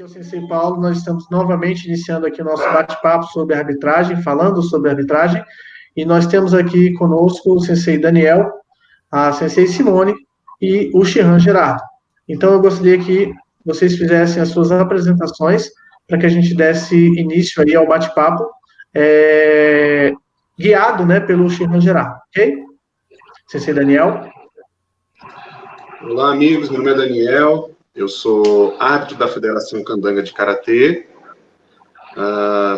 Aqui é o Sensei Paulo, nós estamos novamente iniciando aqui o nosso bate-papo sobre arbitragem, falando sobre arbitragem, e nós temos aqui conosco o Sensei Daniel, a Sensei Simone e o Shihan Gerardo. Então eu gostaria que vocês fizessem as suas apresentações para que a gente desse início aí ao bate-papo, guiado, né, pelo Shihan Gerardo, ok? Sensei Daniel. Olá, amigos, meu nome é Daniel, eu sou árbitro da Federação Candanga de Karatê,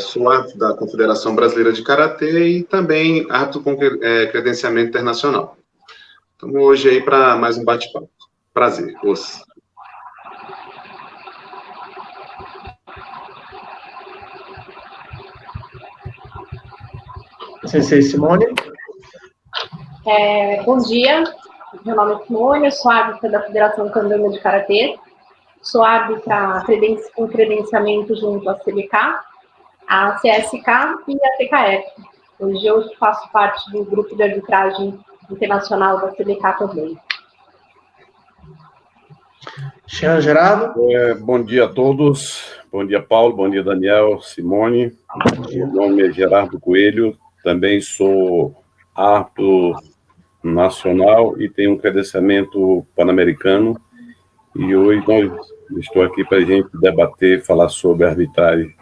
sou árbitro da Confederação Brasileira de Karatê e também árbitro com credenciamento internacional. Estamos hoje aí para mais um bate-papo. Prazer, os. Sensei Simone. Bom dia, meu nome é Simone, eu sou árbitra da Federação Candanga de Karatê, sou árbitra com credenciamento junto à CBK, a CSK e a TKF. Hoje eu faço parte do grupo de arbitragem internacional da CBK também. Shihan Gerardo. Bom dia a todos, bom dia Paulo, bom dia Daniel, Simone, meu nome é Gerardo Coelho, também sou árbitro nacional e tenho um credenciamento pan-americano e hoje estou aqui para a gente debater, falar sobre a arbitragem,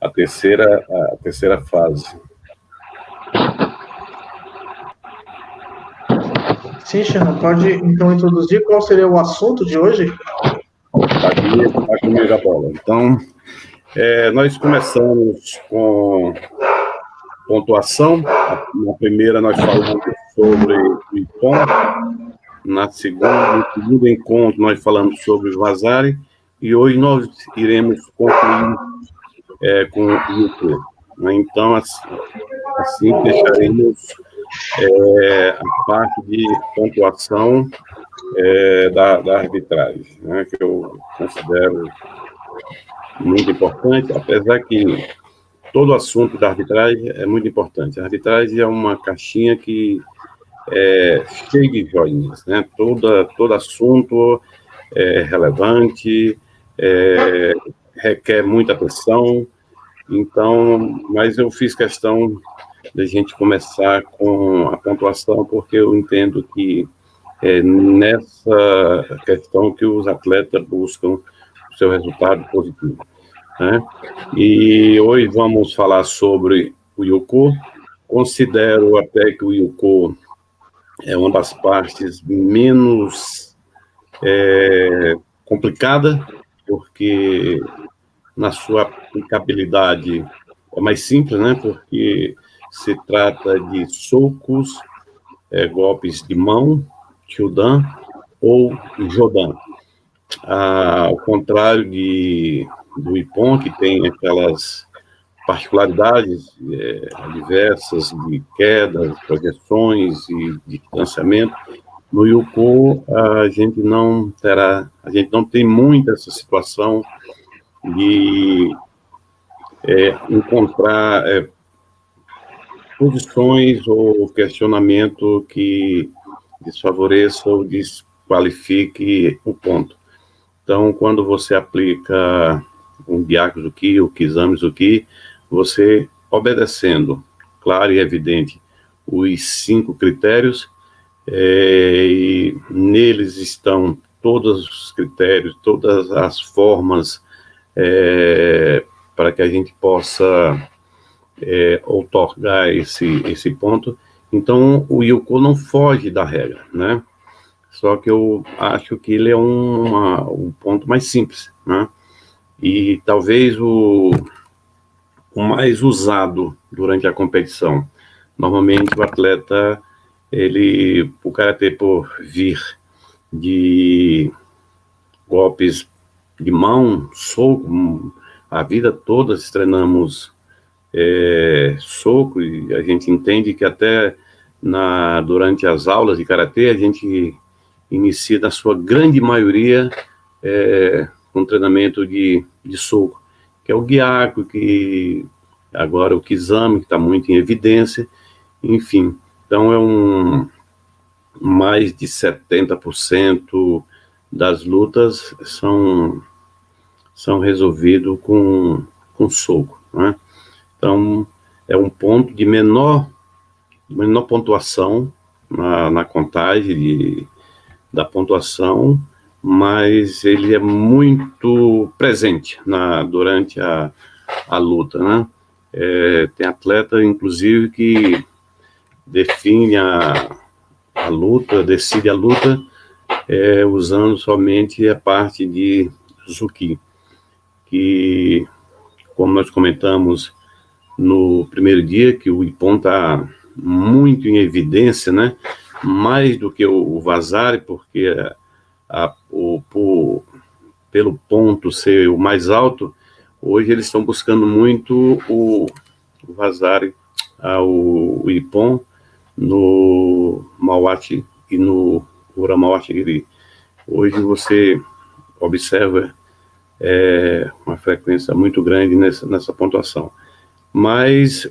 a terceira fase. Sim, Shihan, pode então introduzir qual seria o assunto de hoje? Está comigo a bola. Então, nós começamos com pontuação. Na primeira nós falamos sobre o IPON, no segundo encontro nós falamos sobre o Vazari, e hoje nós iremos concluir com o IUP. Então, assim fecharemos a parte de pontuação da arbitragem, né, que eu considero muito importante, apesar que todo assunto da arbitragem é muito importante. A arbitragem é uma caixinha que é cheia de joinhas, né? Todo assunto é relevante, requer muita atenção. Então, mas eu fiz questão de a gente começar com a pontuação, porque eu entendo que nessa questão que os atletas buscam o seu resultado positivo, né? E hoje vamos falar sobre o Yuko. Considero até que o Yuko é uma das partes menos complicada, porque na sua aplicabilidade é mais simples, né? Porque se trata de socos, golpes de mão, Kyudan ou Jodan. Ao contrário do Ippon, que tem aquelas particularidades diversas de quedas, projeções e de distanciamento, no Yuko a gente não tem muito essa situação de encontrar posições ou questionamento que desfavoreça ou desqualifique o ponto. Então, quando você aplica um Gyakuzuki, o Kizamizuki, você obedecendo, claro e evidente, os 5 critérios, e neles estão todos os critérios, todas as formas para que a gente possa outorgar esse ponto. Então, o Yuko não foge da regra, né? Só que eu acho que ele é um ponto mais simples, né? E talvez o mais usado durante a competição. Normalmente o atleta, o karatê por vir de golpes de mão, soco, a vida toda treinamos soco, e a gente entende que até durante as aulas de karatê a gente inicia, na sua grande maioria, com treinamento de soco, que é o Gyaku, que agora o Kizami, que está muito em evidência, enfim. Então, mais de 70% das lutas são são resolvidos com soco, né? Então, é um ponto de menor pontuação na contagem da pontuação, mas ele é muito presente durante a luta, né? Tem atleta, inclusive, que define a luta, decide a luta usando somente a parte de Zuki, que, como nós comentamos no primeiro dia, que o Ippon está muito em evidência, né? Mais do que o Vasari, porque pelo ponto ser o mais alto, hoje eles estão buscando muito o Vasari, o Ippon, no Mawat e no Uramawat-Giri. Hoje você observa uma frequência muito grande nessa pontuação. Mas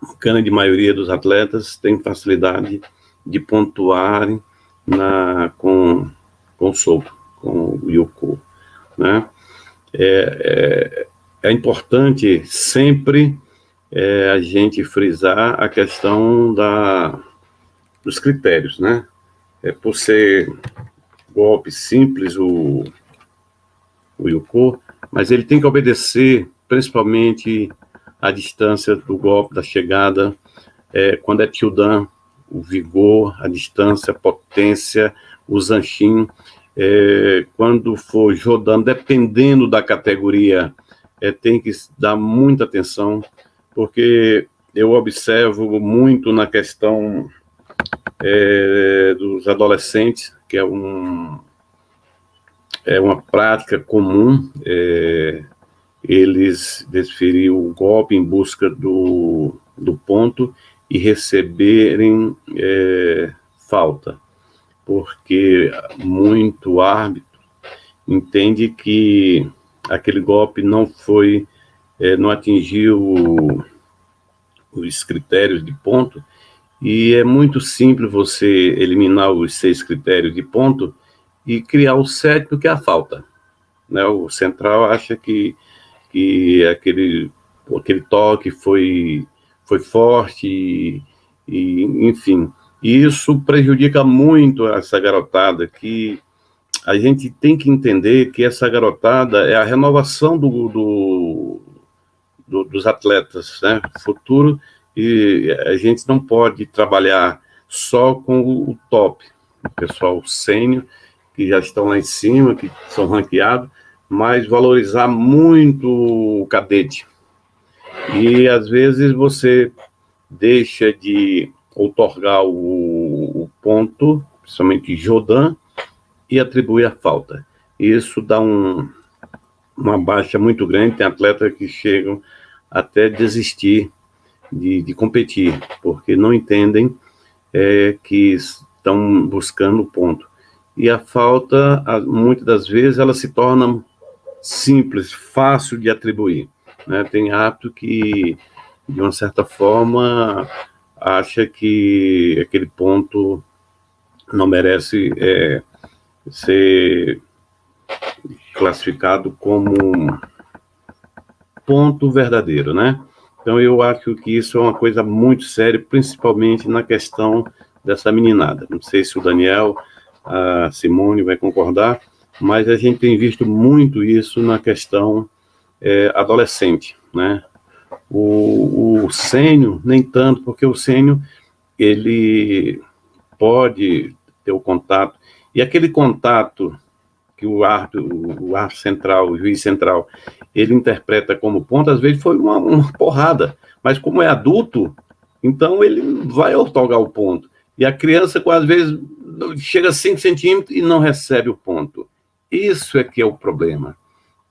a grande maioria dos atletas tem facilidade de pontuarem com soco, com o Yuko, né? É importante sempre a gente frisar a questão dos critérios, né? Por ser golpe simples, o Yuko, mas ele tem que obedecer principalmente a distância do golpe, da chegada, quando é Tildan, o vigor, a distância, a potência, o Zanshin, quando for Jodan, dependendo da categoria, tem que dar muita atenção, porque eu observo muito na questão dos adolescentes, que é uma prática comum, eles desferirem o golpe em busca do ponto e receberem falta, porque muito árbitro entende que aquele golpe não atingiu os critérios de ponto, e é muito simples você eliminar os 6 critérios de ponto e criar o 7º, que é a falta, né? O central acha que aquele toque foi forte, enfim. E isso prejudica muito essa garotada, que a gente tem que entender que essa garotada é a renovação dos atletas, né? Futuro, e a gente não pode trabalhar só com o top, o pessoal sênior, que já estão lá em cima, que são ranqueados, mas valorizar muito o cadete. E, às vezes, você deixa de outorgar o ponto, principalmente Jodan, e atribui a falta. Isso dá uma baixa muito grande. Tem atletas que chegam até desistir de competir, porque não entendem que estão buscando o ponto. E a falta, muitas das vezes, ela se torna simples, fácil de atribuir, né? Tem árbitro que, de uma certa forma, acha que aquele ponto não merece ser classificado como ponto verdadeiro, né? Então, eu acho que isso é uma coisa muito séria, principalmente na questão dessa meninada. Não sei se o Daniel, a Simone vai concordar, mas a gente tem visto muito isso na questão adolescente, né? O sênior, nem tanto, porque o sênior, ele pode ter o contato, e aquele contato que o árbitro central, o juiz central, ele interpreta como ponto, às vezes foi uma porrada, mas como é adulto, então ele vai outorgar o ponto. E a criança, às vezes, chega a 5 centímetros e não recebe o ponto. Isso é que é o problema,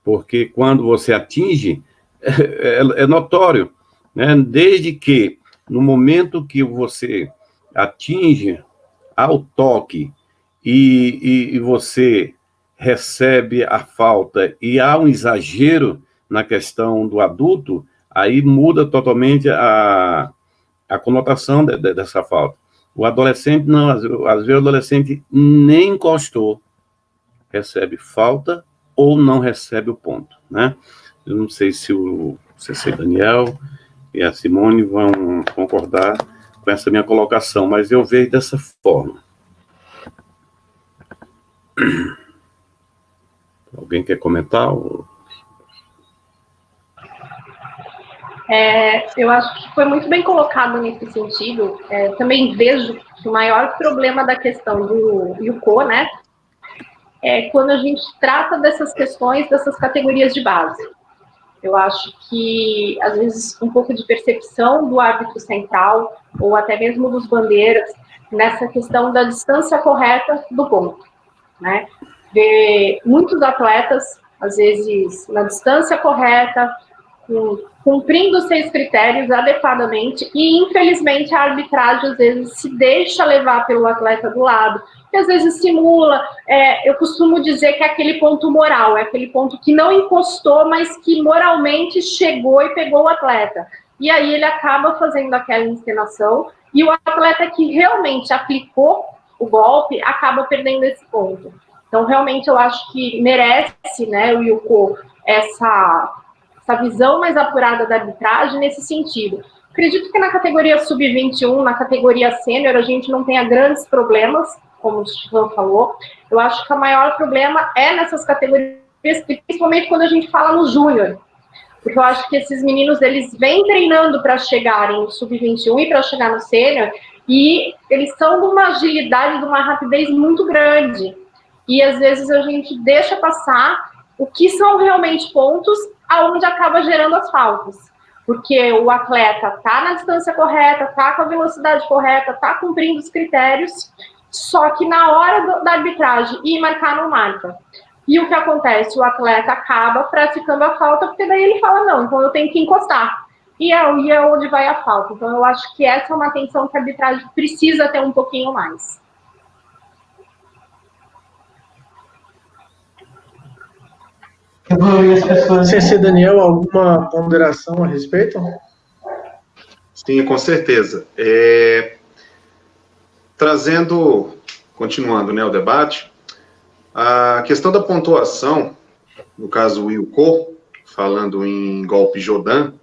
porque quando você atinge, é notório, né? Desde que, no momento que você atinge ao toque e você recebe a falta e há um exagero na questão do adulto, aí muda totalmente a conotação dessa falta. O adolescente, não, às vezes o adolescente nem encostou, recebe falta ou não recebe o ponto, né? Eu não sei se o CC Daniel e a Simone vão concordar com essa minha colocação, mas eu vejo dessa forma. Alguém quer comentar? Eu acho que foi muito bem colocado nesse sentido. Também vejo que o maior problema da questão do IUCO, né, é quando a gente trata dessas questões, dessas categorias de base. Eu acho que, às vezes, um pouco de percepção do árbitro central, ou até mesmo dos bandeiras, nessa questão da distância correta do ponto, né? Ver muitos atletas, às vezes, na distância correta, cumprindo seus critérios adequadamente, e, infelizmente, a arbitragem, às vezes, se deixa levar pelo atleta do lado, que às vezes simula, eu costumo dizer que é aquele ponto moral, é aquele ponto que não encostou, mas que moralmente chegou e pegou o atleta. E aí ele acaba fazendo aquela encenação, e o atleta que realmente aplicou o golpe acaba perdendo esse ponto. Então, realmente, eu acho que merece, né, o IUCO, essa visão mais apurada da arbitragem nesse sentido. Acredito que na categoria sub-21, na categoria sênior, a gente não tenha grandes problemas, como o Stefan falou. Eu acho que o maior problema é nessas categorias, principalmente quando a gente fala no júnior. Porque eu acho que esses meninos, eles vêm treinando para chegarem no sub-21 e para chegar no sênior, e eles são de uma agilidade, de uma rapidez muito grande. E às vezes a gente deixa passar o que são realmente pontos aonde acaba gerando as faltas. Porque o atleta está na distância correta, está com a velocidade correta, está cumprindo os critérios, só que na hora da arbitragem ir marcar, não marca. E o que acontece? O atleta acaba praticando a falta, porque daí ele fala, não, então eu tenho que encostar. E é onde vai a falta. Então eu acho que essa é uma atenção que a arbitragem precisa ter um pouquinho mais. CC Daniel, alguma ponderação a respeito? Sim, com certeza. Continuando, né, o debate, a questão da pontuação, no caso o IUCO, falando em golpe Jodan,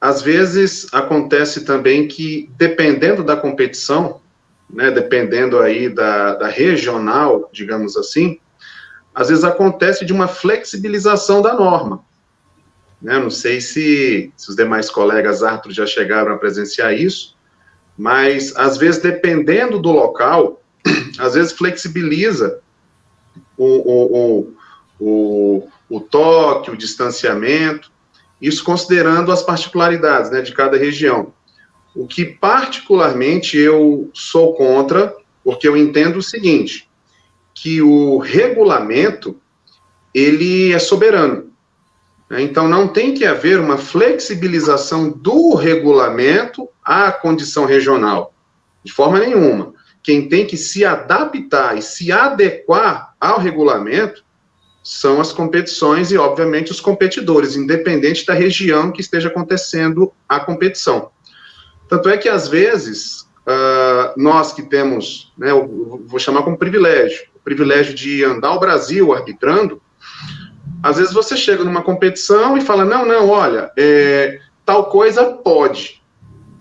às vezes acontece também que, dependendo da competição, né, dependendo aí da regional, digamos assim, às vezes acontece de uma flexibilização da norma. Né? Não sei se os demais colegas árbitros já chegaram a presenciar isso, mas, às vezes, dependendo do local, às vezes flexibiliza o toque, o distanciamento, isso considerando as particularidades, né, de cada região. O que, particularmente, eu sou contra, porque eu entendo o seguinte, que o regulamento, ele é soberano. Então, não tem que haver uma flexibilização do regulamento à condição regional, de forma nenhuma. Quem tem que se adaptar e se adequar ao regulamento são as competições e, obviamente, os competidores, independente da região que esteja acontecendo a competição. Tanto é que, às vezes, nós que temos, né, eu vou chamar como privilégio, o privilégio de andar o Brasil arbitrando, às vezes você chega numa competição e fala, não, olha, tal coisa pode.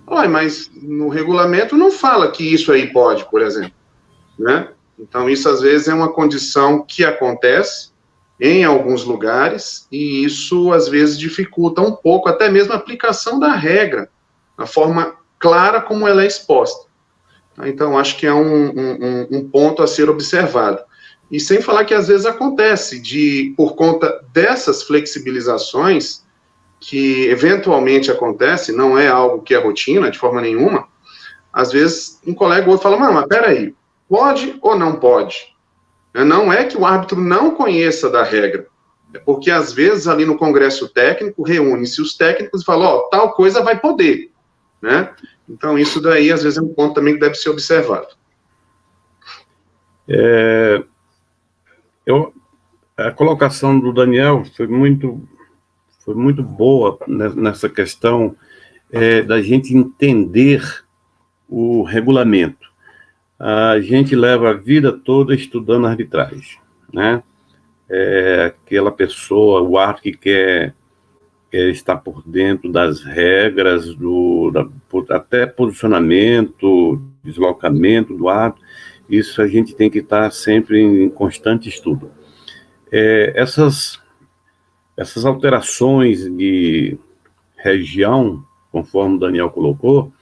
Olha, mas no regulamento não fala que isso aí pode, por exemplo. Né? Então, isso às vezes é uma condição que acontece em alguns lugares, e isso às vezes dificulta um pouco, até mesmo a aplicação da regra, a forma clara como ela é exposta. Então, acho que é um ponto a ser observado. E sem falar que às vezes acontece, por conta dessas flexibilizações, que eventualmente acontece, não é algo que é rotina, de forma nenhuma, às vezes um colega ou outro fala, mas peraí, pode ou não pode? Não é que o árbitro não conheça da regra, é porque às vezes ali no congresso técnico, reúne-se os técnicos e falam, tal coisa vai poder, né? Então isso daí às vezes é um ponto também que deve ser observado. A colocação do Daniel foi muito boa nessa questão da gente entender o regulamento. A gente leva a vida toda estudando arbitragem. né? Aquela pessoa, o árbitro que quer estar por dentro das regras, até posicionamento, deslocamento do árbitro, isso a gente tem que estar sempre em constante estudo. Essas alterações de região, conforme o Daniel colocou,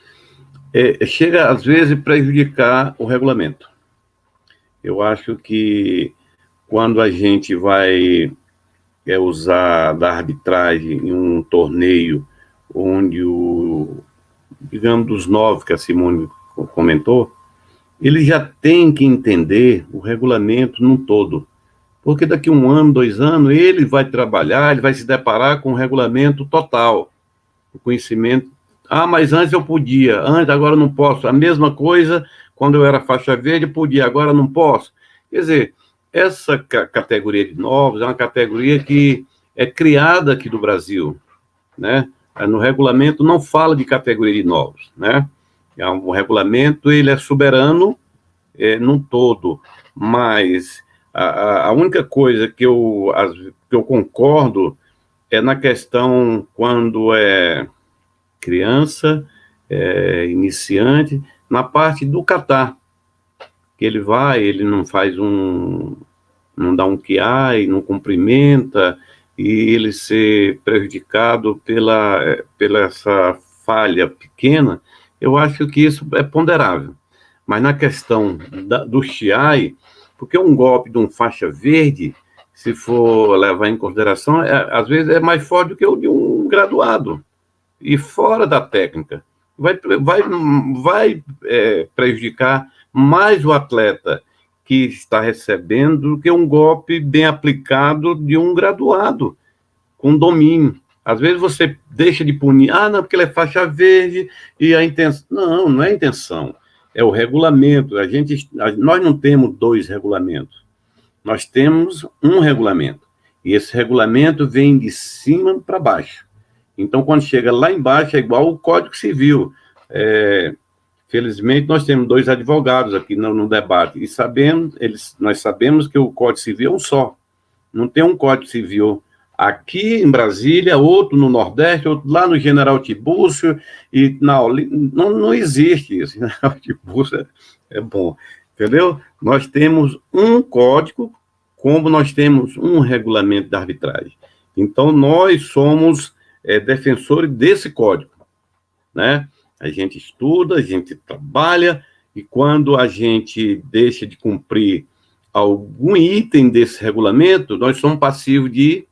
chega às vezes a prejudicar o regulamento. Eu acho que quando a gente vai usar da arbitragem em um torneio onde digamos, dos 9 que a Simone comentou, ele já tem que entender o regulamento num todo. Porque daqui 1 ano, 2 anos, ele vai trabalhar, ele vai se deparar com o regulamento total, o conhecimento. Ah, mas antes eu podia, agora eu não posso. A mesma coisa, quando eu era faixa verde, eu podia, agora eu não posso. Quer dizer, essa categoria de novos é uma categoria que é criada aqui do Brasil, né? No regulamento não fala de categoria de novos, né? O regulamento, ele é soberano num todo, mas a única coisa que eu concordo é na questão quando é criança, iniciante, na parte do catar, que ele não faz não dá um QI, não cumprimenta, e ele ser prejudicado pela essa falha pequena, eu acho que isso é ponderável. Mas na questão do QI, porque um golpe de um faixa verde, se for levar em consideração, às vezes é mais forte do que o de um graduado. E fora da técnica, vai prejudicar mais o atleta que está recebendo do que um golpe bem aplicado de um graduado, com domínio. Às vezes você deixa de punir, não, porque ele é faixa verde, e a intenção... Não é a intenção, é o regulamento. Nós não temos 2 regulamentos, nós temos um regulamento, e esse regulamento vem de cima para baixo. Então, quando chega lá embaixo, é igual o Código Civil. Felizmente, nós temos 2 advogados aqui no debate, e nós sabemos que o Código Civil é um só. Não tem um Código Civil aqui em Brasília, outro no Nordeste, outro lá no General Tibúrcio, e não existe isso. General Tibúrcio é bom, entendeu? Nós temos um código, como nós temos um regulamento da arbitragem. Então, nós somos defensores desse código, né? A gente estuda, a gente trabalha, e quando a gente deixa de cumprir algum item desse regulamento, nós somos passivos de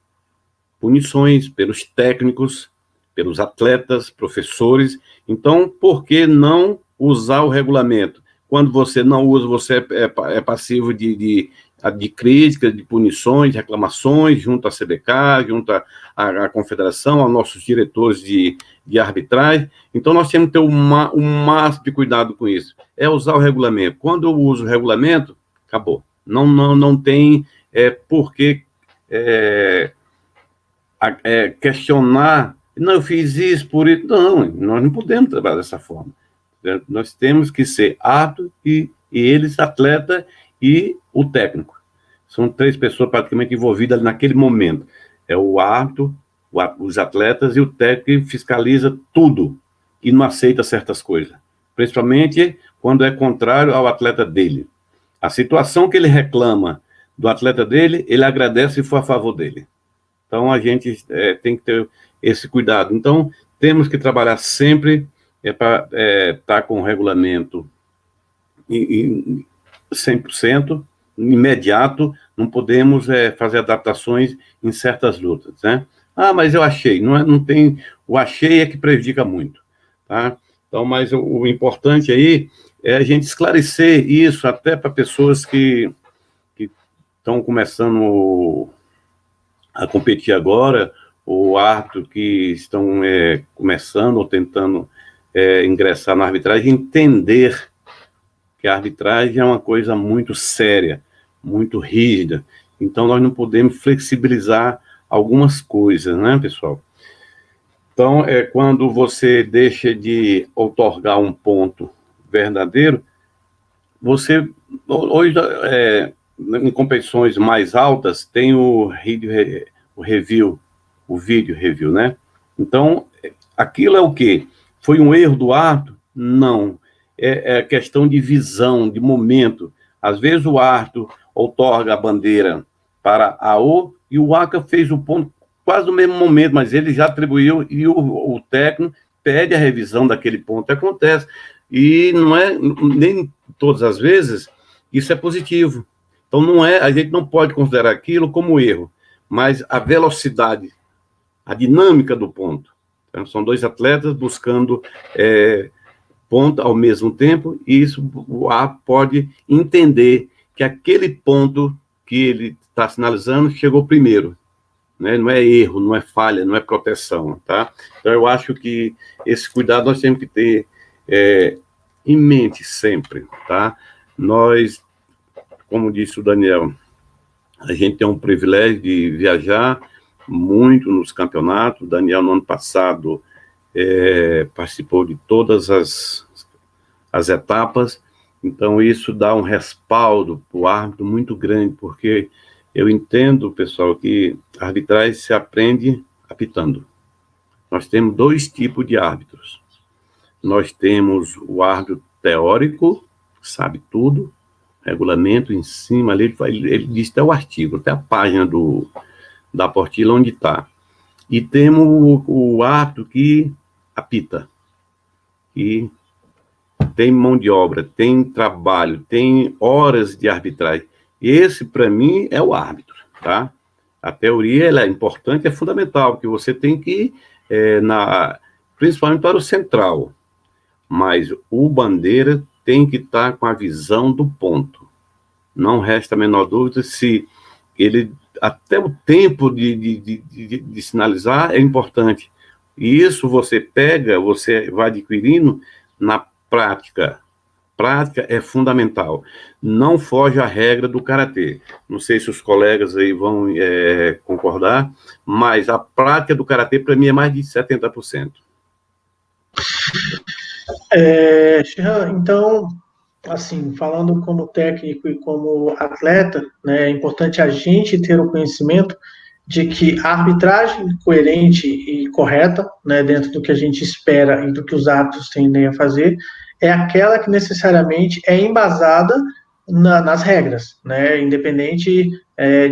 punições pelos técnicos, pelos atletas, professores. Então, por que não usar o regulamento? Quando você não usa, você é passivo de críticas, de punições, de reclamações, junto à CBK, junto à Confederação, aos nossos diretores de arbitragem. Então, nós temos que ter o máximo de cuidado com isso. É usar o regulamento. Quando eu uso o regulamento, acabou. Não tem por que questionar. Não, eu fiz isso por isso. Não, nós não podemos trabalhar dessa forma. Nós temos que ser árbitro e eles, atleta e o técnico. São 3 pessoas praticamente envolvidas naquele momento. É o árbitro, os atletas e o técnico que fiscaliza tudo e não aceita certas coisas. Principalmente quando é contrário ao atleta dele. A situação que ele reclama do atleta dele, ele agradece se for a favor dele. Então, a gente tem que ter esse cuidado. Então, temos que trabalhar sempre para estar com o regulamento em 100%, imediato. Não podemos fazer adaptações em certas lutas, né? Mas eu achei. Não tem... O achei é que prejudica muito, tá? Então, mas o importante aí é a gente esclarecer isso até para pessoas que estão começando a competir agora, ou árbitros que estão começando ou tentando ingressar na arbitragem, entender que a arbitragem é uma coisa muito séria, muito rígida. Então, nós não podemos flexibilizar algumas coisas, né, pessoal? Então, quando você deixa de outorgar um ponto verdadeiro, você... Hoje, em competições mais altas, tem o review, o vídeo review, né? Então, aquilo é o quê? Foi um erro do árbitro? Não. É questão de visão, de momento. Às vezes o árbitro outorga a bandeira para a O e o ACA fez o ponto quase no mesmo momento, mas ele já atribuiu e o técnico pede a revisão daquele ponto. Acontece. E não é, nem todas as vezes, isso é positivo. Então, a gente não pode considerar aquilo como erro, mas a velocidade, a dinâmica do ponto. Então, são dois atletas buscando ponto ao mesmo tempo, e isso o árbitro pode entender que aquele ponto que ele está sinalizando chegou primeiro. Né? Não é erro, não é falha, não é proteção, tá? Então, eu acho que esse cuidado nós temos que ter em mente sempre, tá? Nós, como disse o Daniel, a gente tem um privilégio de viajar muito nos campeonatos. O Daniel, no ano passado, participou de todas as etapas, então isso dá um respaldo para o árbitro muito grande, porque eu entendo, pessoal, que a arbitragem se aprende apitando. Nós temos dois tipos de árbitros. Nós temos o árbitro teórico, que sabe tudo, regulamento em cima, ali ele diz até o artigo, até a página da apostila onde está. E temos o árbitro que apita, que tem mão de obra, tem trabalho, tem horas de arbitragem. Esse, para mim, é o árbitro, tá? A teoria, ela é importante, é fundamental, porque você tem que ir, principalmente para o central, mas o bandeira tem que estar com a visão do ponto. Não resta a menor dúvida se ele, até o tempo de sinalizar é importante. E isso você vai adquirindo na prática. Prática é fundamental. Não foge à regra do karatê. Não sei se os colegas aí vão concordar, mas a prática do karatê, para mim, é mais de 70%. Shehan, então, assim, falando como técnico e como atleta, né, é importante a gente ter o conhecimento de que a arbitragem coerente e correta, né, dentro do que a gente espera e do que os árbitros tendem a fazer, é aquela que necessariamente é embasada nas regras, né, independente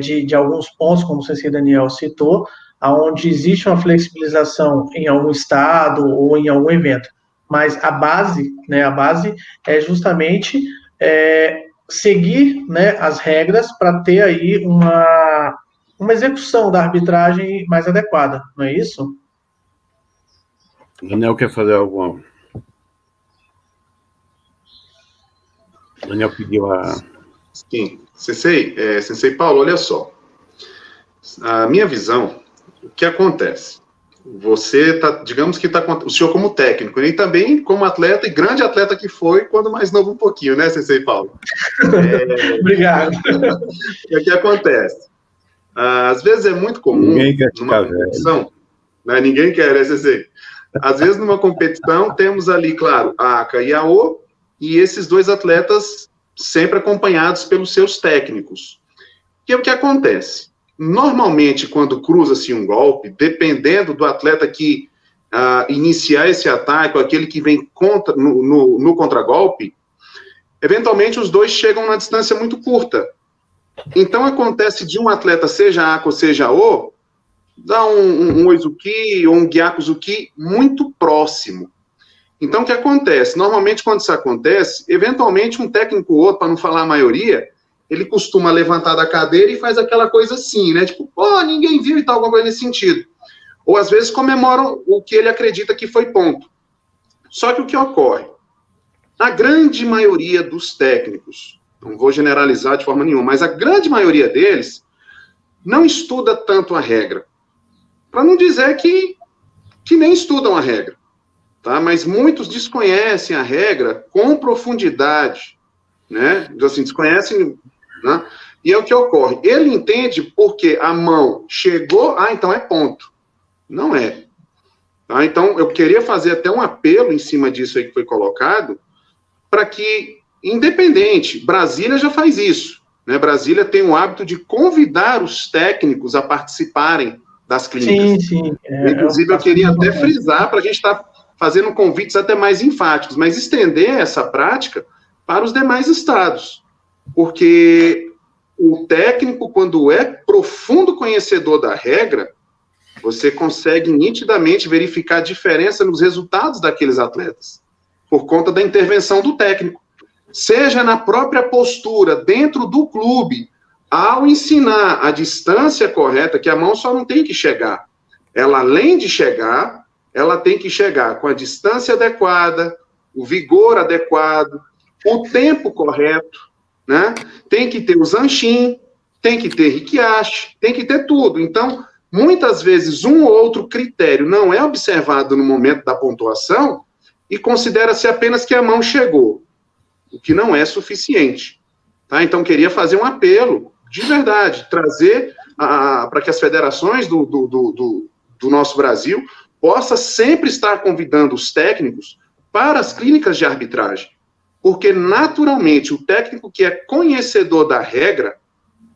de alguns pontos, como o Sensei Daniel citou, onde existe uma flexibilização em algum estado ou em algum evento. Mas a base é justamente seguir, né, as regras para ter aí uma execução da arbitragem mais adequada, não é isso? O Daniel quer fazer alguma... O Daniel pediu a... Sim. Sensei Paulo, olha só. A minha visão, o que acontece? Você digamos que o senhor como técnico, e também como atleta, e grande atleta que foi, quando mais novo um pouquinho, né, Sensei Paulo? Obrigado. O que acontece? Às vezes é muito comum, numa competição, né, ninguém quer, né, Sensei? Às vezes, numa competição, temos ali, claro, a ACA e a O, e esses dois atletas sempre acompanhados pelos seus técnicos. E o que acontece? Normalmente, quando cruza-se um golpe, dependendo do atleta que iniciar esse ataque, ou aquele que vem no contragolpe, eventualmente os dois chegam na distância muito curta. Então, acontece de um atleta, seja ACA ou seja O, dar um Oizuki ou um Gyakuzuki muito próximo. Então, o que acontece? Normalmente, quando isso acontece, eventualmente um técnico ou outro, para não falar a maioria, ele costuma levantar da cadeira e faz aquela coisa assim, né? Tipo, ninguém viu e tal, alguma coisa nesse sentido. Ou, às vezes, comemoram o que ele acredita que foi ponto. Só que o que ocorre? A grande maioria dos técnicos, não vou generalizar de forma nenhuma, mas a grande maioria deles não estuda tanto a regra. Para não dizer que nem estudam a regra. Tá? Mas muitos desconhecem a regra com profundidade, né? Assim, desconhecem, né? E é o que ocorre. Ele entende porque a mão chegou, então é ponto. Não é. Tá? Então, eu queria fazer até um apelo em cima disso aí que foi colocado, para que, independente, Brasília já faz isso. né? Brasília tem o hábito de convidar os técnicos a participarem das clínicas. Sim. Inclusive, eu queria até frisar para a gente estar fazendo convites até mais enfáticos, mas estender essa prática para os demais estados, porque o técnico, quando é profundo conhecedor da regra, você consegue nitidamente verificar a diferença nos resultados daqueles atletas, por conta da intervenção do técnico. Seja na própria postura, dentro do clube, ao ensinar a distância correta, que a mão só não tem que chegar. Ela, além de chegar, ela tem que chegar com a distância adequada, o vigor adequado, o tempo correto, né? Tem que ter o zanshin, tem que ter rikiashi, tem que ter tudo. Então, muitas vezes, um ou outro critério não é observado no momento da pontuação e considera-se apenas que a mão chegou, o que não é suficiente. Tá? Então, queria fazer um apelo, de verdade, trazer para que as federações do nosso Brasil possam sempre estar convidando os técnicos para as clínicas de arbitragem. Porque, naturalmente, o técnico que é conhecedor da regra,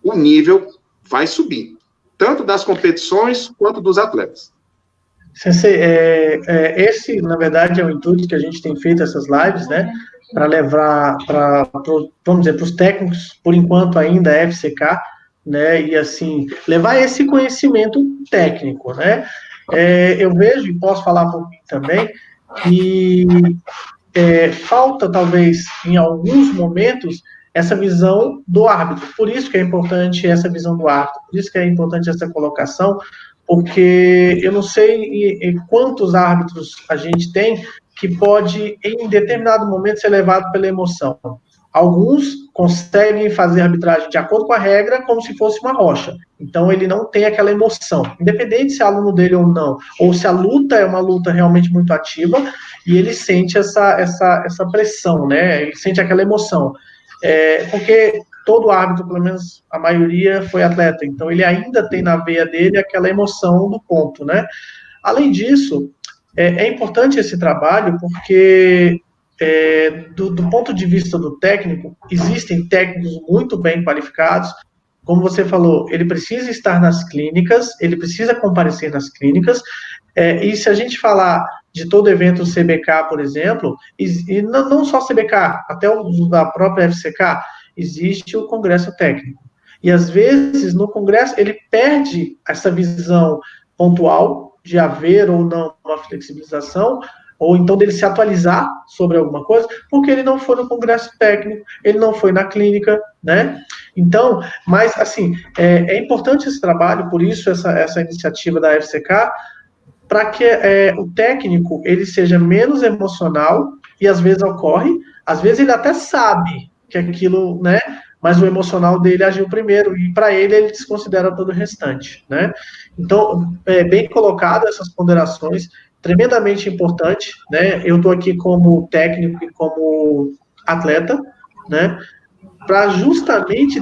o nível vai subir, tanto das competições quanto dos atletas. Sensei, esse, na verdade, é o intuito que a gente tem feito essas lives, né, para levar vamos dizer, para os técnicos, por enquanto ainda é FCK, né, e assim, levar esse conhecimento técnico, né. Eu vejo, e posso falar por mim também, que falta, talvez, em alguns momentos, essa visão do árbitro. Por isso que é importante essa visão do árbitro, por isso que é importante essa colocação, porque eu não sei quantos árbitros a gente tem que pode, em determinado momento, ser levado pela emoção. Alguns conseguem fazer a arbitragem de acordo com a regra, como se fosse uma rocha. Então, ele não tem aquela emoção, independente se é aluno dele ou não, ou se a luta é uma luta realmente muito ativa, e ele sente essa pressão, né? Ele sente aquela emoção. Porque todo árbitro, pelo menos a maioria, foi atleta, então ele ainda tem na veia dele aquela emoção do ponto, né? Além disso, é importante esse trabalho, porque do ponto de vista do técnico, existem técnicos muito bem qualificados, como você falou, ele precisa estar nas clínicas, ele precisa comparecer nas clínicas, e se a gente falar de todo evento CBK, por exemplo, e não só CBK, até o da própria FCK, existe o congresso técnico. E às vezes, no congresso, ele perde essa visão pontual de haver ou não uma flexibilização, ou então dele se atualizar sobre alguma coisa, porque ele não foi no congresso técnico, ele não foi na clínica, né? Então, mas, assim, é importante esse trabalho, por isso essa iniciativa da FCK, para que o técnico, ele seja menos emocional, e às vezes ocorre, às vezes ele até sabe que aquilo, né, mas o emocional dele agiu primeiro, e para ele desconsidera todo o restante, né? Então, bem colocado essas ponderações, tremendamente importante, né? Eu estou aqui como técnico e como atleta, né? Para justamente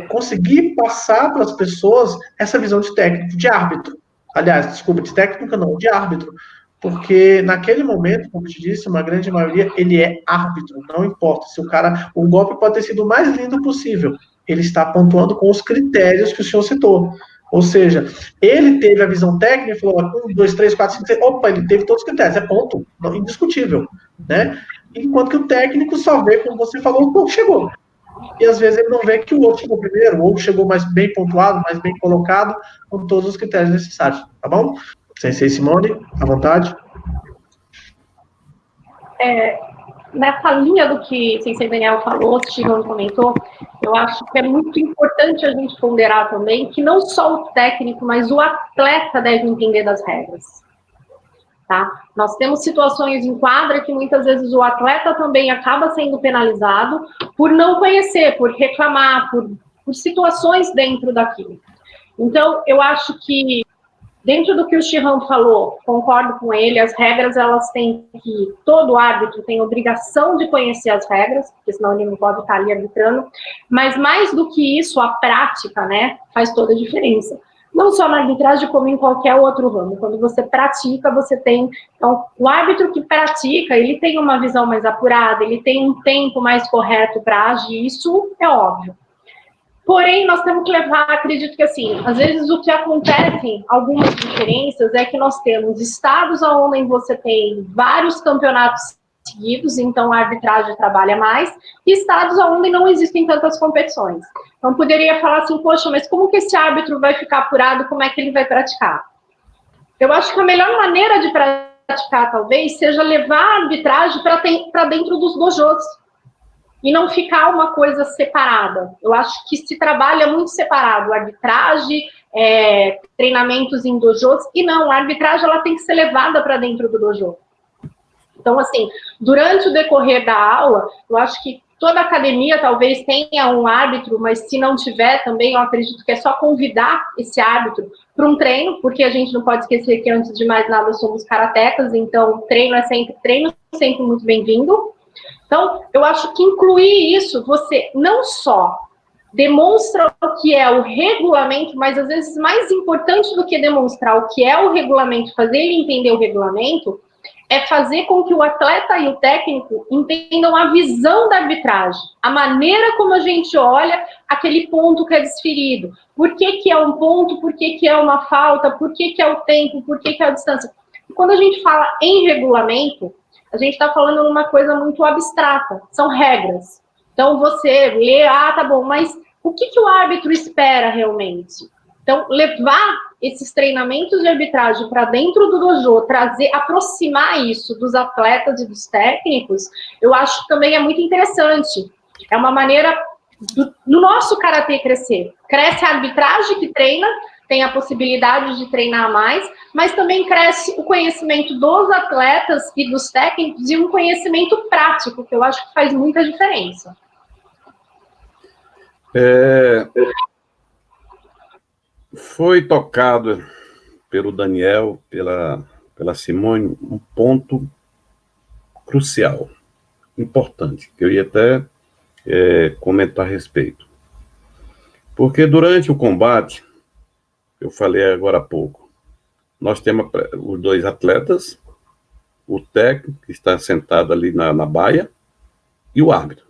conseguir passar para as pessoas essa visão de técnico, de árbitro. Aliás, desculpa, de técnica não, de árbitro. Porque naquele momento, como eu te disse, uma grande maioria, ele é árbitro, não importa se o golpe pode ter sido o mais lindo possível, ele está pontuando com os critérios que o senhor citou. Ou seja, ele teve a visão técnica e falou, 1, 2, 3, 4, 5, 6, opa, ele teve todos os critérios, é ponto, não, indiscutível, né? Enquanto que o técnico só vê, como você falou, o ponto chegou. E às vezes ele não vê que o outro chegou primeiro, ou chegou mais bem pontuado, mais bem colocado, com todos os critérios necessários, tá bom? Sensei Simone, à vontade. Nessa linha do que o Sensei Daniel falou, o Chiron comentou, eu acho que é muito importante a gente ponderar também que não só o técnico, mas o atleta deve entender das regras. Tá? Nós temos situações em quadra que muitas vezes o atleta também acaba sendo penalizado por não conhecer, por reclamar, por situações dentro daquilo. Então, eu acho que dentro do que o Chiron falou, concordo com ele, as regras, elas têm que, todo árbitro tem obrigação de conhecer as regras, porque senão ele não pode estar ali arbitrando, mas mais do que isso, a prática, né, faz toda a diferença. Não só na arbitragem, como em qualquer outro ramo. Quando você pratica, você tem... Então, o árbitro que pratica, ele tem uma visão mais apurada, ele tem um tempo mais correto para agir, isso é óbvio. Porém, nós temos que levar, acredito que assim, às vezes o que acontece, algumas diferenças, é que nós temos estados onde você tem vários campeonatos seguidos, então a arbitragem trabalha mais, e estados onde não existem tantas competições. Então, poderia falar assim, poxa, mas como que esse árbitro vai ficar apurado, como é que ele vai praticar? Eu acho que a melhor maneira de praticar, talvez, seja levar a arbitragem para dentro dos dojos, e não ficar uma coisa separada. Eu acho que se trabalha muito separado, arbitragem, treinamentos em dojos, e não, a arbitragem ela tem que ser levada para dentro do dojo. Então, assim, durante o decorrer da aula, eu acho que toda academia talvez tenha um árbitro, mas se não tiver também, eu acredito que é só convidar esse árbitro para um treino, porque a gente não pode esquecer que, antes de mais nada, somos karatecas, então treino é sempre muito bem-vindo. Então, eu acho que incluir isso, você não só demonstra o que é o regulamento, mas às vezes mais importante do que demonstrar o que é o regulamento, fazer ele entender o regulamento, é fazer com que o atleta e o técnico entendam a visão da arbitragem, a maneira como a gente olha aquele ponto que é desferido. Por que é um ponto, por que é uma falta, por que é o tempo, por que é a distância. E quando a gente fala em regulamento, a gente está falando de uma coisa muito abstrata, são regras. Então, você lê, tá bom, mas o que o árbitro espera realmente? Então, levar esses treinamentos de arbitragem para dentro do dojo, aproximar isso dos atletas e dos técnicos, eu acho que também é muito interessante. É uma maneira do nosso karatê crescer. Cresce a arbitragem que treina, tem a possibilidade de treinar mais, mas também cresce o conhecimento dos atletas e dos técnicos e um conhecimento prático, que eu acho que faz muita diferença. Foi tocado pelo Daniel, pela Simone, um ponto crucial, importante, que eu ia até comentar a respeito. Porque durante o combate, eu falei agora há pouco, nós temos os dois atletas, o técnico, que está sentado ali na baia, e o árbitro.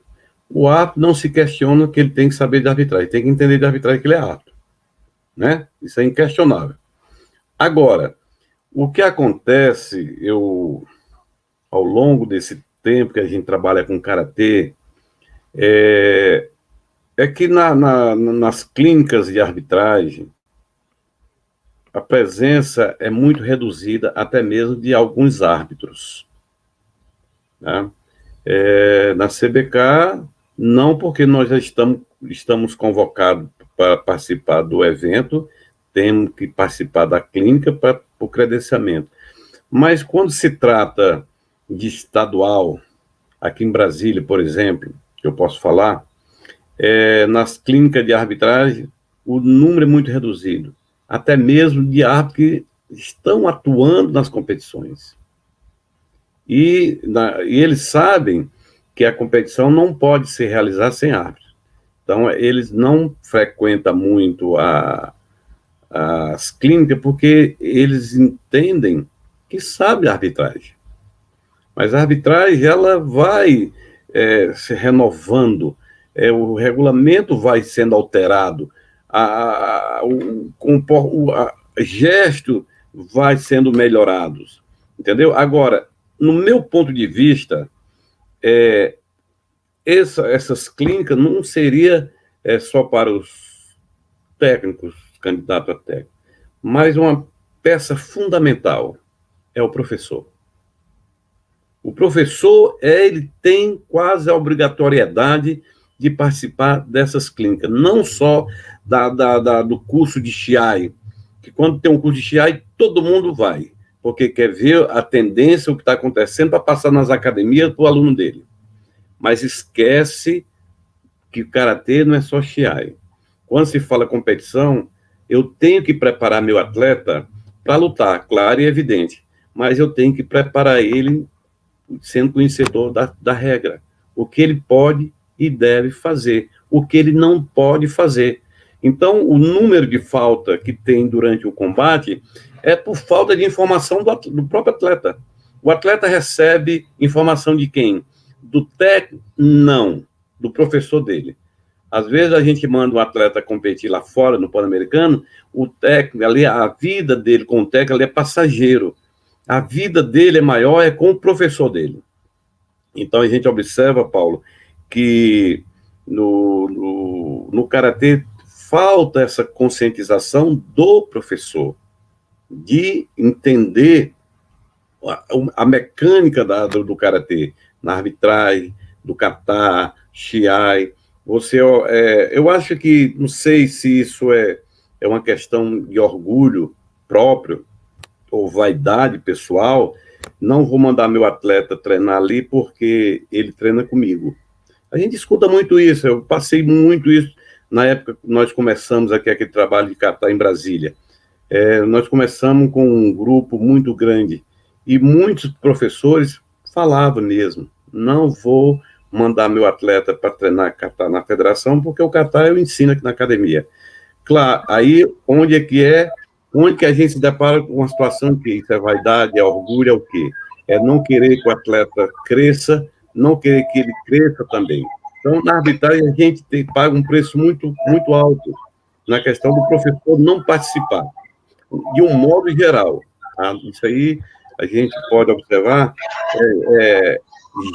O árbitro não se questiona que ele tem que saber de arbitragem, tem que entender de arbitragem que ele é árbitro. Né? Isso é inquestionável. Agora, o que acontece, ao longo desse tempo que a gente trabalha com karatê, é que nas clínicas de arbitragem, a presença é muito reduzida, até mesmo de alguns árbitros. Né? Na CBK, não, porque nós já estamos convocados para participar do evento, temos que participar da clínica para o credenciamento. Mas quando se trata de estadual, aqui em Brasília, por exemplo, que eu posso falar, nas clínicas de arbitragem, o número é muito reduzido, até mesmo de árbitros que estão atuando nas competições. E eles sabem que a competição não pode ser realizada sem árbitro. Então, eles não frequentam muito as clínicas porque eles entendem que sabe a arbitragem. Mas a arbitragem, ela vai se renovando, o regulamento vai sendo alterado, o gesto vai sendo melhorado, entendeu? Agora, no meu ponto de vista, essas clínicas não seria só para os técnicos, candidatos a técnico, mas uma peça fundamental é o professor. O professor, ele tem quase a obrigatoriedade de participar dessas clínicas, não só do curso de Shiai, que quando tem um curso de Shiai, todo mundo vai, porque quer ver a tendência, o que está acontecendo, para passar nas academias para o aluno dele. Mas esquece que o karatê não é só Shiai. Quando se fala competição, eu tenho que preparar meu atleta para lutar, claro e evidente, mas eu tenho que preparar ele sendo conhecedor da regra, o que ele pode e deve fazer, o que ele não pode fazer. Então, o número de falta que tem durante o combate é por falta de informação do próprio atleta. O atleta recebe informação de quem? Do técnico? Não, do professor dele. Às vezes a gente manda um atleta competir lá fora, no Pan-Americano, o técnico ali, a vida dele com o técnico ali é passageiro. A vida dele é maior, é com o professor dele. Então a gente observa, Paulo, que no Karatê falta essa conscientização do professor, de entender a mecânica do Karatê, na arbitragem, do kata, shiai. Eu acho que, não sei se isso é uma questão de orgulho próprio ou vaidade pessoal, não vou mandar meu atleta treinar ali porque ele treina comigo. A gente escuta muito isso, eu passei muito isso na época que nós começamos aqui aquele trabalho de kata em Brasília. Nós começamos com um grupo muito grande e muitos professores falavam mesmo, não vou mandar meu atleta para treinar kata na federação, porque o kata eu ensino aqui na academia. Claro, aí onde que a gente se depara com uma situação que isso é vaidade, é orgulho, é o quê? É não querer que o atleta cresça, não querer que ele cresça também. Então, na arbitragem, a gente paga um preço muito, muito alto na questão do professor não participar, de um modo geral. Tá? Isso aí a gente pode observar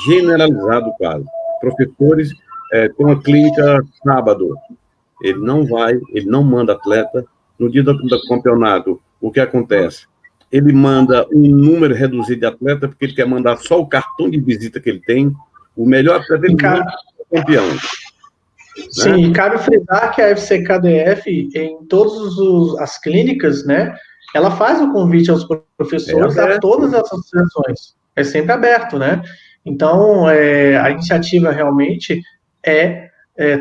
generalizado quase. Professores tem uma clínica sábado, ele não manda atleta. No dia do campeonato, o que acontece? Ele manda um número reduzido de atleta, porque ele quer mandar só o cartão de visita que ele tem, o melhor atleta ele manda o campeão. Sim, né? Cabe frisar que a FCKDF, em todas as clínicas, né, ela faz o convite aos professores a todas as associações. É sempre aberto, né? Então, a iniciativa realmente é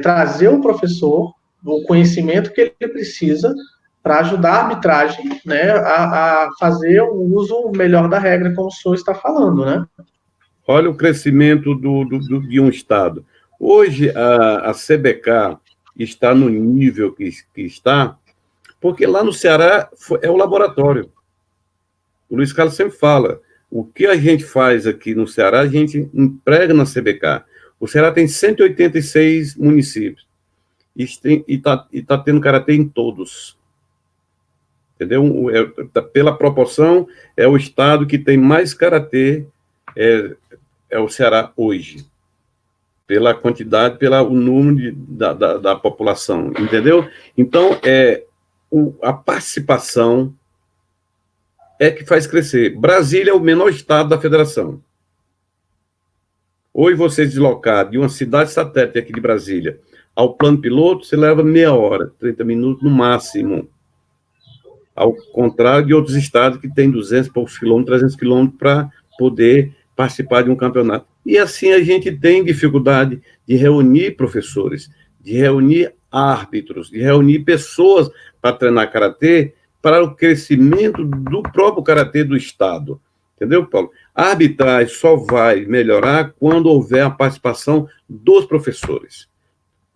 trazer o professor o conhecimento que ele precisa para ajudar a arbitragem, né, a fazer o uso melhor da regra, como o senhor está falando, né? Olha o crescimento de um estado. Hoje, a CBK está no nível que está, porque lá no Ceará é o laboratório. O Luiz Carlos sempre fala, o que a gente faz aqui no Ceará, a gente emprega na CBK. O Ceará tem 186 municípios, e está tendo karatê em todos. Entendeu? Pela proporção, é o estado que tem mais karatê, é o Ceará hoje. Pela quantidade, pelo número da população, entendeu? Então, a participação é que faz crescer. Brasília é o menor estado da federação. Hoje você deslocar de uma cidade satélite aqui de Brasília ao plano piloto, você leva meia hora, 30 minutos no máximo. Ao contrário de outros estados que têm 200 e poucos quilômetros, 300 quilômetros para poder participar de um campeonato. E assim a gente tem dificuldade de reunir professores, de reunir árbitros, de reunir pessoas para treinar karatê, para o crescimento do próprio karatê do estado. Entendeu, Paulo? A arbitragem só vai melhorar quando houver a participação dos professores,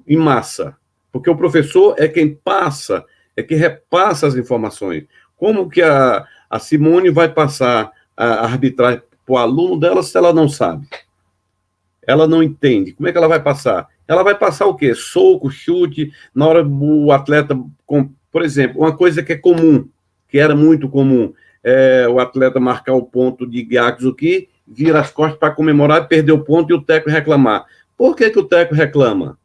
em massa. Porque o professor é quem passa, é quem repassa as informações. Como que a Simone vai passar a arbitragem para o aluno dela se ela não sabe? Ela não entende. Como é que ela vai passar? Ela vai passar o quê? Soco, chute, na hora o atleta... Por exemplo, uma coisa que é comum, que era muito comum, o atleta marcar o ponto de Gyakuzuki, vira as costas para comemorar, perder o ponto e o técnico reclamar. Por que o técnico reclama?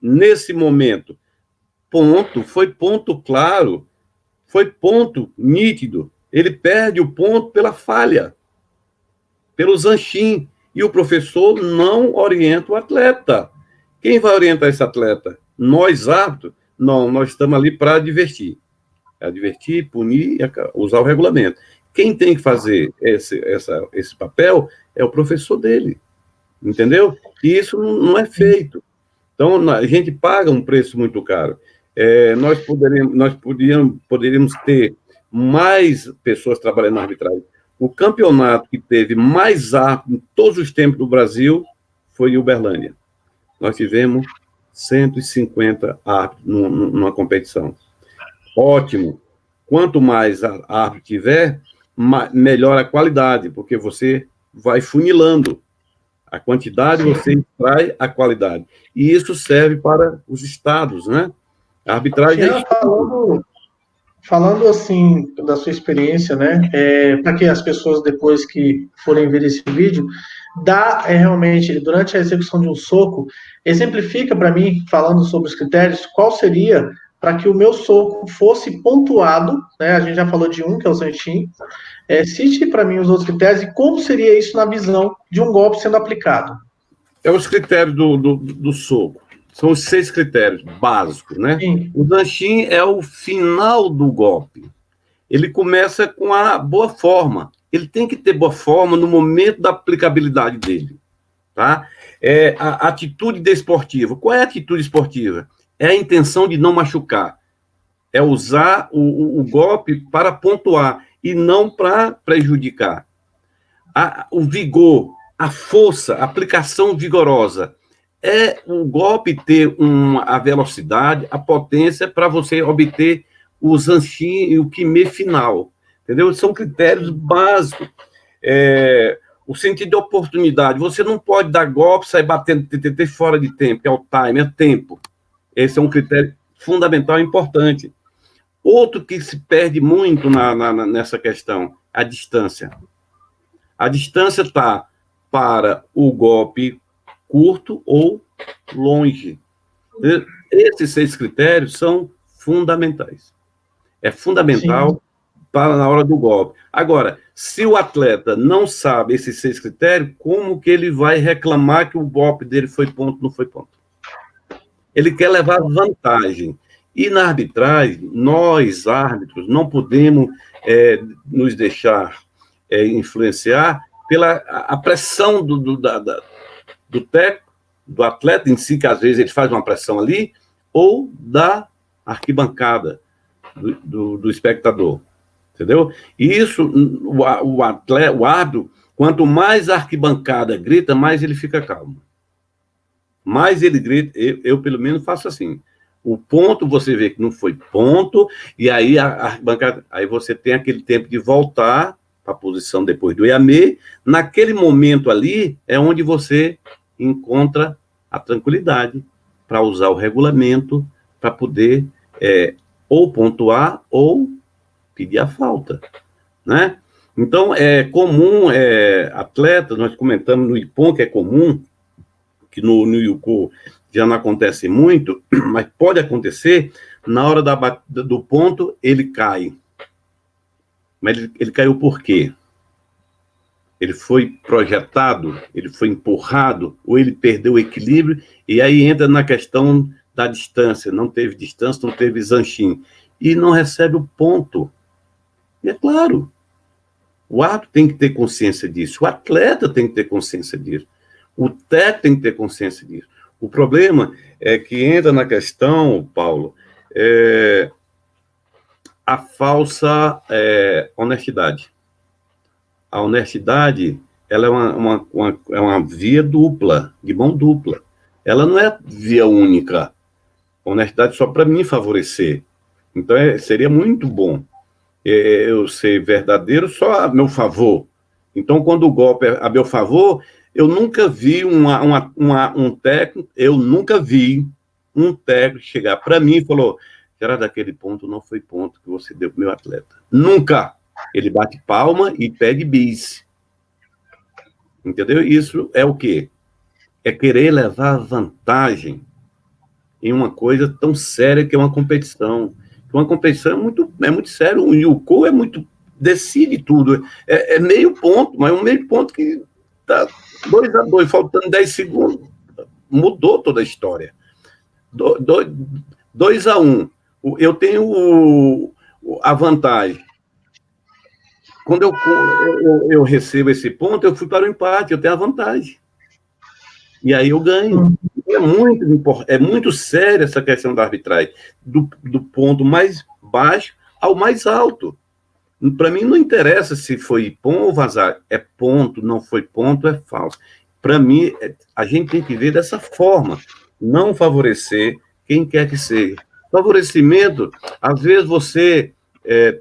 Nesse momento, foi ponto claro, foi ponto nítido. Ele perde o ponto pela falha, pelo zanshin, e o professor não orienta o atleta. Quem vai orientar esse atleta? Nós, árbitros? Não, nós estamos ali para divertir. Advertir, punir, usar o regulamento. Quem tem que fazer esse papel é o professor dele, entendeu? E isso não é feito. Então, a gente paga um preço muito caro. Nós poderíamos ter mais pessoas trabalhando na arbitragem. O campeonato que teve mais árbitros em todos os tempos do Brasil foi em Uberlândia. Nós tivemos 150 árbitros numa competição. Ótimo. Quanto mais árbitro tiver, melhor a qualidade, porque você vai funilando. A quantidade você extrai a qualidade. E isso serve para os estados, né? A arbitragem Jean, falando assim da sua experiência, né? Para que as pessoas depois que forem ver esse vídeo, realmente, durante a execução de um soco, exemplifica para mim, falando sobre os critérios, qual seria para que o meu soco fosse pontuado, né? A gente já falou de um, que é o Zanchin. Cite para mim os outros critérios e como seria isso na visão de um golpe sendo aplicado. É os critérios do soco. São os 6 critérios básicos, né? Sim. O Zanchin é o final do golpe. Ele começa com a boa forma. Ele tem que ter boa forma no momento da aplicabilidade dele, tá? A atitude desportiva. Qual é a atitude esportiva? É a intenção de não machucar. É usar o golpe para pontuar e não para prejudicar. O vigor, a força, a aplicação vigorosa. É o golpe ter a velocidade, a potência para você obter o Zanchin e o Kime final. Entendeu? São critérios básicos. O sentido de oportunidade. Você não pode dar golpe, sair batendo TTT fora de tempo, que é o time, é tempo. Esse é um critério fundamental e importante. Outro que se perde muito nessa questão, a distância. A distância está para o golpe curto ou longe. Esses 6 critérios são fundamentais. É fundamental para na hora do golpe. Agora, se o atleta não sabe esses 6 critérios, como que ele vai reclamar que o golpe dele foi ponto, não foi ponto? Ele quer levar vantagem. E na arbitragem, nós, árbitros, não podemos nos deixar influenciar pela a pressão do técnico, do atleta em si, que às vezes ele faz uma pressão ali, ou da arquibancada, do espectador. Entendeu? E isso, o árbitro, quanto mais a arquibancada grita, mais ele fica calmo. Mais ele grita, eu pelo menos faço assim. O ponto, você vê que não foi ponto, e aí aí você tem aquele tempo de voltar para a posição depois do EAME. Naquele momento ali é onde você encontra a tranquilidade para usar o regulamento para poder ou pontuar ou pedir a falta, né? Então, é comum, atleta, nós comentamos no IPOM que é comum, que no Yuko já não acontece muito, mas pode acontecer, na hora do ponto, ele cai. Mas ele caiu por quê? Ele foi projetado, ele foi empurrado, ou ele perdeu o equilíbrio, e aí entra na questão da distância. Não teve distância, não teve Zanchin. E não recebe o ponto. E é claro, o árbitro tem que ter consciência disso, o atleta tem que ter consciência disso, o técnico tem que ter consciência disso. O problema é que entra na questão, Paulo, a falsa honestidade. A honestidade, ela é uma via dupla, de mão dupla. Ela não é via única. A honestidade só para mim favorecer. Então, seria muito bom eu ser verdadeiro só a meu favor. Então, quando o golpe é a meu favor, eu nunca vi um técnico, chegar para mim e falou, será daquele ponto não foi ponto que você deu para o meu atleta. Nunca. Ele bate palma e pede bis. Entendeu? Isso é o quê? É querer levar vantagem em uma coisa tão séria que é uma competição. Uma competição é muito sério. O Yuko decide tudo. É meio ponto, mas um meio ponto que está 2-2, faltando 10 segundos, mudou toda a história. 2-1. Eu tenho a vantagem. Quando eu recebo esse ponto, eu fui para o empate, eu tenho a vantagem. E aí eu ganho. É muito séria essa questão da arbitragem, do ponto mais baixo ao mais alto. Para mim não interessa se foi ponto ou vazar, é ponto, não foi ponto, é falso. Para mim, a gente tem que ver dessa forma, não favorecer quem quer que seja. Favorecimento, às vezes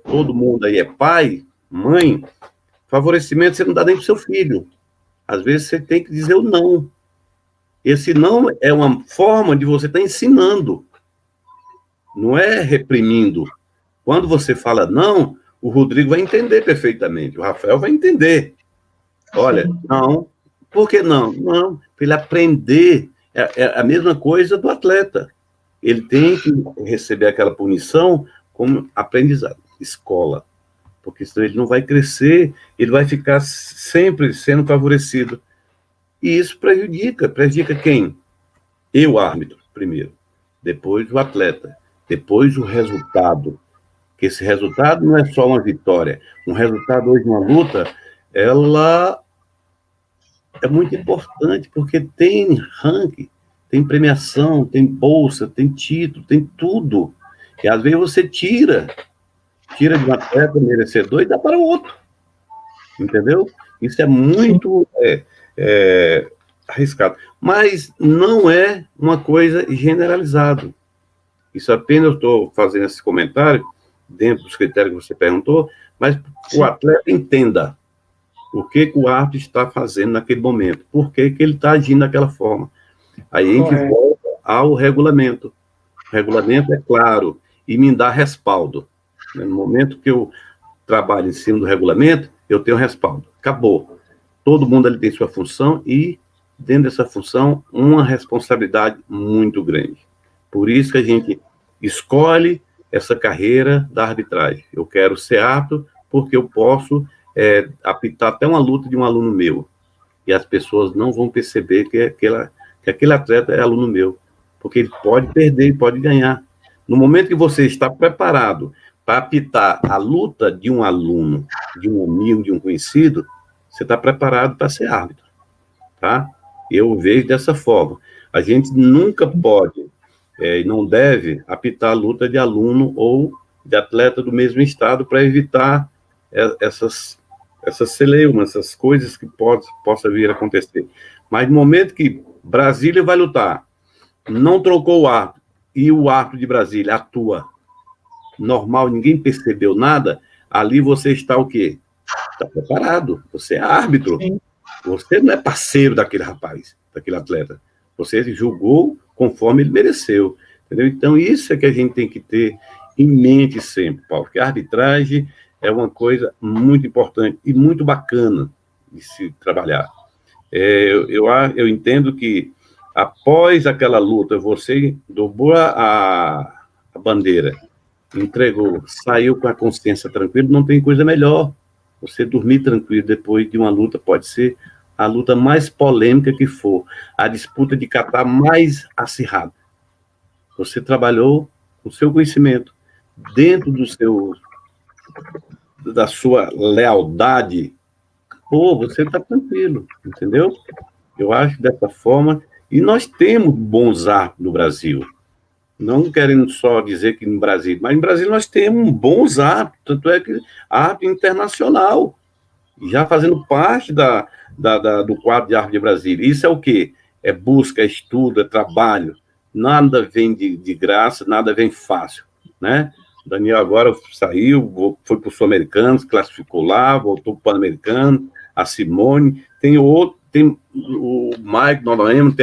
todo mundo aí é pai, mãe, favorecimento você não dá nem para o seu filho. Às vezes você tem que dizer o não. Esse não é uma forma de você estar ensinando, não é reprimindo. Quando você fala não, o Rodrigo vai entender perfeitamente, o Rafael vai entender. Olha, não, por que não? Não, para ele aprender, é a mesma coisa do atleta. Ele tem que receber aquela punição como aprendizado, escola, porque senão ele não vai crescer, ele vai ficar sempre sendo favorecido. E isso prejudica quem? Eu, árbitro, primeiro, depois o atleta, depois o resultado, que esse resultado não é só uma vitória, um resultado hoje, uma luta, ela é muito importante, porque tem ranking, tem premiação, tem bolsa, tem título, tem tudo, e às vezes você tira de um atleta merecedor e dá para o outro, entendeu? Isso é muito arriscado, mas não é uma coisa generalizada. Isso apenas eu estou fazendo esse comentário dentro dos critérios que você perguntou, mas o atleta entenda o que o árbitro está fazendo naquele momento, por que ele está agindo daquela forma. Aí a gente volta ao regulamento. O regulamento é claro e me dá respaldo. No momento que eu trabalho em cima do regulamento, eu tenho respaldo. Acabou. Todo mundo ali tem sua função e, dentro dessa função, uma responsabilidade muito grande. Por isso que a gente escolhe essa carreira da arbitragem. Eu quero ser árbitro porque eu posso apitar até uma luta de um aluno meu. E as pessoas não vão perceber que aquele atleta é aluno meu. Porque ele pode perder e pode ganhar. No momento que você está preparado para apitar a luta de um aluno, de um amigo, de um conhecido, você está preparado para ser árbitro. Tá? Eu vejo dessa forma. A gente nunca pode e não deve apitar a luta de aluno ou de atleta do mesmo estado para evitar essas celeumas, essas coisas que possa vir a acontecer. Mas no momento que Brasília vai lutar, não trocou o árbitro, e o árbitro de Brasília atua normal, ninguém percebeu nada, ali você está o quê? Está preparado, você é árbitro. Sim. Você não é parceiro daquele rapaz, daquele atleta. Você julgou conforme ele mereceu. Entendeu? Então, isso é que a gente tem que ter em mente sempre, Paulo, porque a arbitragem é uma coisa muito importante e muito bacana de se trabalhar. Eu entendo que, após aquela luta, você dobrou a bandeira, entregou, saiu com a consciência tranquila, não tem coisa melhor. Você dormir tranquilo depois de uma luta, pode ser a luta mais polêmica que for, a disputa de catar mais acirrada. Você trabalhou com o seu conhecimento, dentro da sua lealdade, você está tranquilo, entendeu? Eu acho dessa forma, e nós temos bons árbitros no Brasil, não querendo só dizer que no Brasil, mas no Brasil nós temos bons árbitros, tanto é que árbitro internacional, já fazendo parte do quadro de árbitro de Brasília. Isso é o quê? É busca, é estudo, é trabalho. Nada vem de graça, nada vem fácil, né? O Daniel agora saiu, foi para o Sul-Americano, se classificou lá, voltou para o Pan-Americano, a Simone, tem o Mike Nonoemo,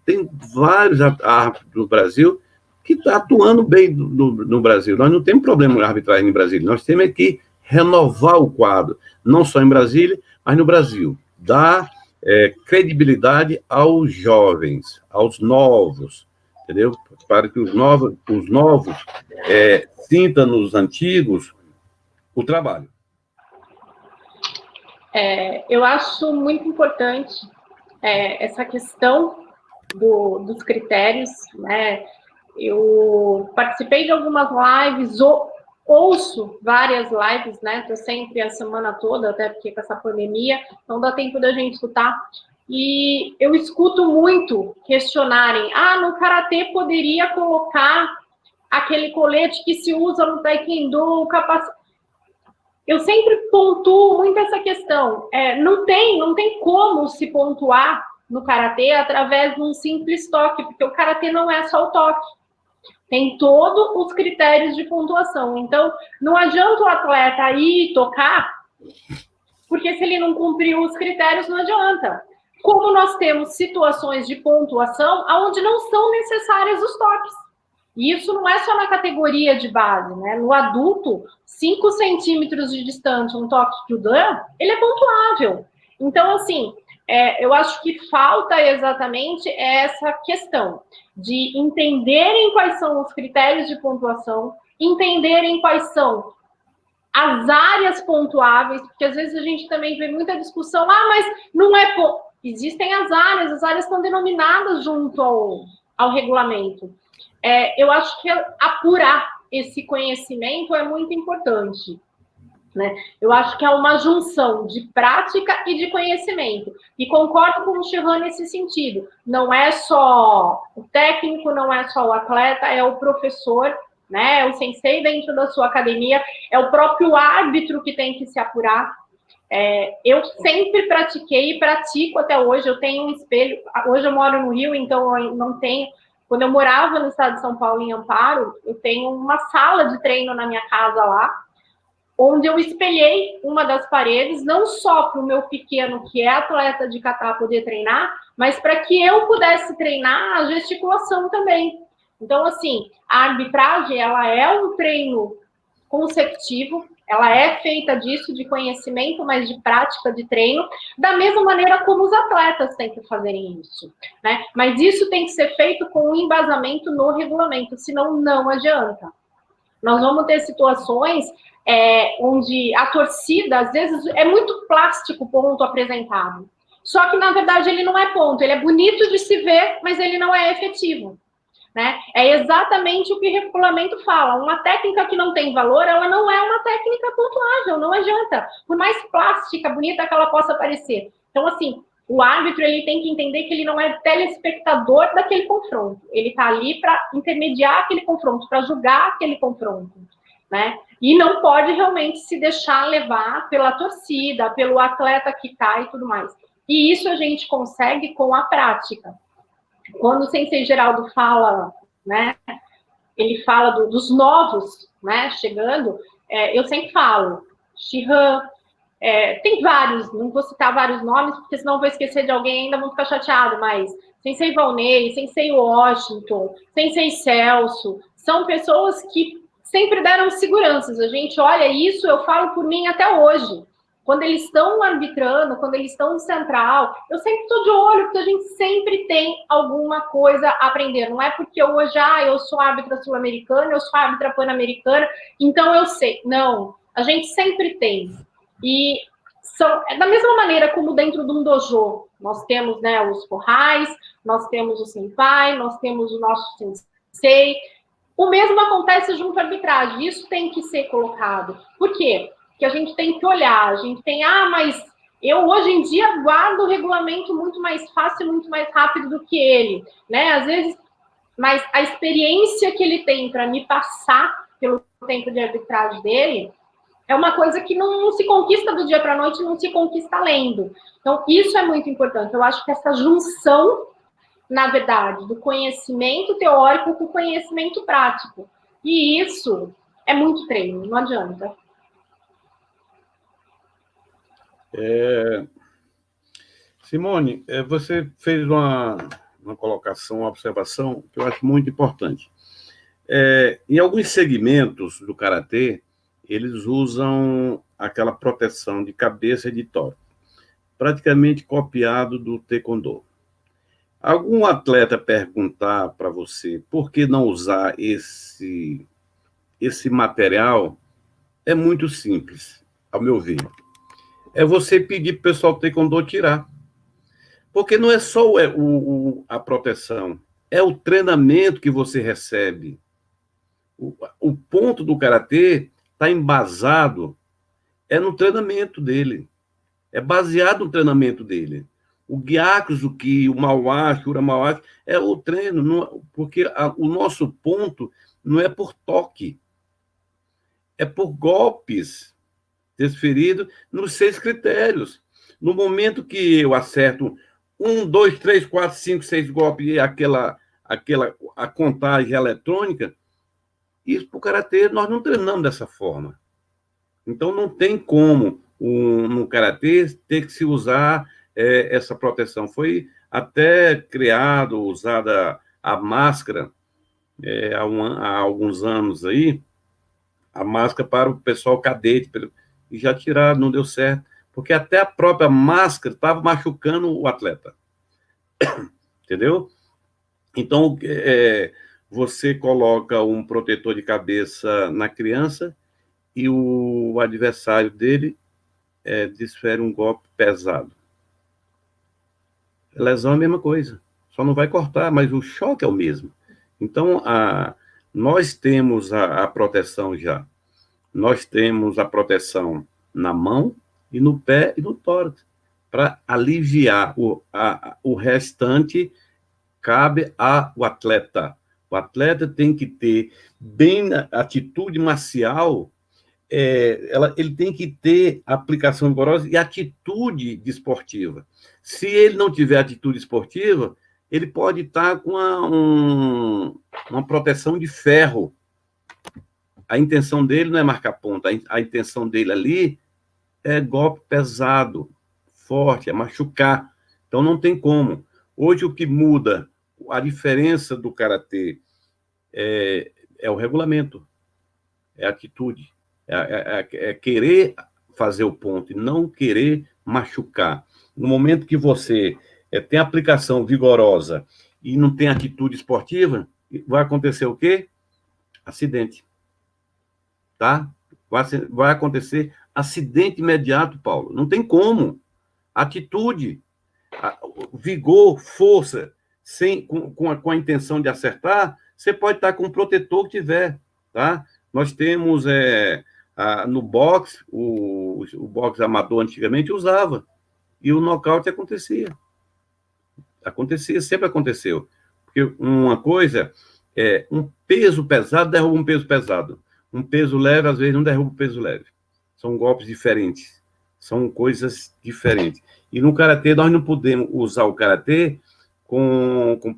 tem vários árbitros do Brasil que está atuando bem no Brasil. Nós não temos problema de arbitragem em Brasília, nós temos que renovar o quadro, não só em Brasília, mas no Brasil. Dar credibilidade aos jovens, aos novos, entendeu? Para que os novos sintam nos antigos o trabalho. Eu acho muito importante essa questão dos critérios, né? Eu participei de algumas lives, ouço várias lives, né? Estou sempre a semana toda, até porque com essa pandemia não dá tempo da gente escutar. E eu escuto muito questionarem: no karatê poderia colocar aquele colete que se usa no taekwondo, o capacete. Eu sempre pontuo muito essa questão. Não tem como se pontuar no karatê através de um simples toque, porque o karatê não é só o toque. Tem todos os critérios de pontuação. Então, não adianta o atleta ir tocar, porque se ele não cumpriu os critérios, não adianta. como nós temos situações de pontuação onde não são necessários os toques. E isso não é só na categoria de base, né? No adulto, 5 centímetros de distância, um toque de Dan, ele é pontuável. Então, assim, eu acho que falta exatamente essa questão de entenderem quais são os critérios de pontuação, entenderem quais são as áreas pontuáveis, porque às vezes a gente também vê muita discussão, mas não é... Existem as áreas estão denominadas junto ao regulamento. Eu acho que apurar esse conhecimento é muito importante, né? Eu acho que é uma junção de prática e de conhecimento. E concordo com o Shehan nesse sentido. Não é só o técnico, não é só o atleta, é o professor, né? É o sensei dentro da sua academia, é o próprio árbitro que tem que se apurar. Eu sempre pratiquei e pratico até hoje. Eu tenho um espelho. Hoje eu moro no Rio, então eu não tenho... Quando eu morava no estado de São Paulo, em Amparo, eu tenho uma sala de treino na minha casa lá, onde eu espelhei uma das paredes, não só para o meu pequeno, que é atleta de kata, poder treinar, mas para que eu pudesse treinar a gesticulação também. Então, assim, a arbitragem, ela é um treino consecutivo, ela é feita disso, de conhecimento, mas de prática, de treino, da mesma maneira como os atletas têm que fazerem isso, né? Mas isso tem que ser feito com um embasamento no regulamento, senão não adianta. Nós vamos ter situações onde a torcida, às vezes, é muito plástico o ponto apresentado. Só que, na verdade, ele não é ponto. Ele é bonito de se ver, mas ele não é efetivo, né? É exatamente o que o regulamento fala. Uma técnica que não tem valor, ela não é uma técnica pontuável, não adianta. Por mais plástica, bonita que ela possa parecer. Então, assim, o árbitro, ele tem que entender que ele não é telespectador daquele confronto. Ele está ali para intermediar aquele confronto, para julgar aquele confronto, né? E não pode realmente se deixar levar pela torcida, pelo atleta que está e tudo mais. E isso a gente consegue com a prática. Quando o Sensei Geraldo fala, né, ele fala dos novos, né, chegando, eu sempre falo, Shehan, tem vários, não vou citar vários nomes, porque senão vou esquecer de alguém e ainda vou ficar chateado, mas Sensei Valnei, Sensei Washington, Sensei Celso, são pessoas que sempre deram seguranças. A gente olha isso, eu falo por mim até hoje. Quando eles estão arbitrando, quando eles estão no central, eu sempre estou de olho, porque a gente sempre tem alguma coisa a aprender. Não é porque hoje, eu sou árbitra sul-americana, eu sou árbitra pan-americana, então eu sei. Não, a gente sempre tem. E da mesma maneira como dentro de um dojo, nós temos, né, os forrais, nós temos o senpai, nós temos o nosso sensei. O mesmo acontece junto à arbitragem. Isso tem que ser colocado. Por quê? Porque a gente tem que olhar, a gente tem, mas eu hoje em dia guardo o regulamento muito mais fácil, muito mais rápido do que ele, né? Às vezes, mas a experiência que ele tem para me passar pelo tempo de arbitragem dele é uma coisa que não se conquista do dia para a noite, não se conquista lendo. Então, isso é muito importante. Eu acho que essa junção, na verdade, do conhecimento teórico com o conhecimento prático. E isso é muito treino, não adianta. Simone, você fez uma colocação, uma observação que eu acho muito importante. Em alguns segmentos do karatê, eles usam aquela proteção de cabeça e de tórax, praticamente copiado do taekwondo. Algum atleta perguntar para você por que não usar esse material, é muito simples, ao meu ver. É você pedir para o pessoal do taekwondo tirar. Porque não é só a proteção, é o treinamento que você recebe. O ponto do karatê está embasado, no treinamento dele. É baseado no treinamento dele. O Gyakuzuki, o Mawashi, o Uramawashi, é o treino, porque o nosso ponto não é por toque, é por golpes desferidos nos 6 critérios. No momento que eu acerto 1, 2, 3, 4, 5, 6 golpes e a contagem eletrônica, isso para o karatê nós não treinamos dessa forma. Então não tem como no karatê ter que se usar essa proteção. Foi até criado, usada a máscara, há alguns anos aí, a máscara para o pessoal cadete, e já tiraram, não deu certo, porque até a própria máscara estava machucando o atleta. Entendeu? Então, você coloca um protetor de cabeça na criança e o adversário dele desfere um golpe pesado. A lesão é a mesma coisa, só não vai cortar, mas o choque é o mesmo. Então, nós temos a proteção já. Nós temos a proteção na mão e no pé e no tórax. Para aliviar o restante, cabe ao atleta. O atleta tem que ter bem atitude marcial, ele tem que ter aplicação vigorosa e atitude desportiva. Se ele não tiver atitude esportiva, ele pode estar com uma proteção de ferro. A intenção dele não é marcar ponta, a intenção dele ali é golpe pesado, forte, é machucar. Então não tem como. Hoje o que muda, a diferença do karatê é o regulamento, é a atitude, é querer fazer o ponto e não querer machucar. No momento que você tem aplicação vigorosa e não tem atitude esportiva, vai acontecer o quê? Acidente. Tá? Vai acontecer acidente imediato, Paulo. Não tem como. Atitude, vigor, força, com a intenção de acertar, você pode estar com o protetor que tiver, tá? Nós temos, no boxe, o boxe amador antigamente usava, e o nocaute acontecia. Acontecia, sempre aconteceu. Porque uma coisa um peso pesado derruba um peso pesado. Um peso leve, às vezes, não derruba um peso leve. São golpes diferentes. São coisas diferentes. E no karatê, nós não podemos usar o karatê com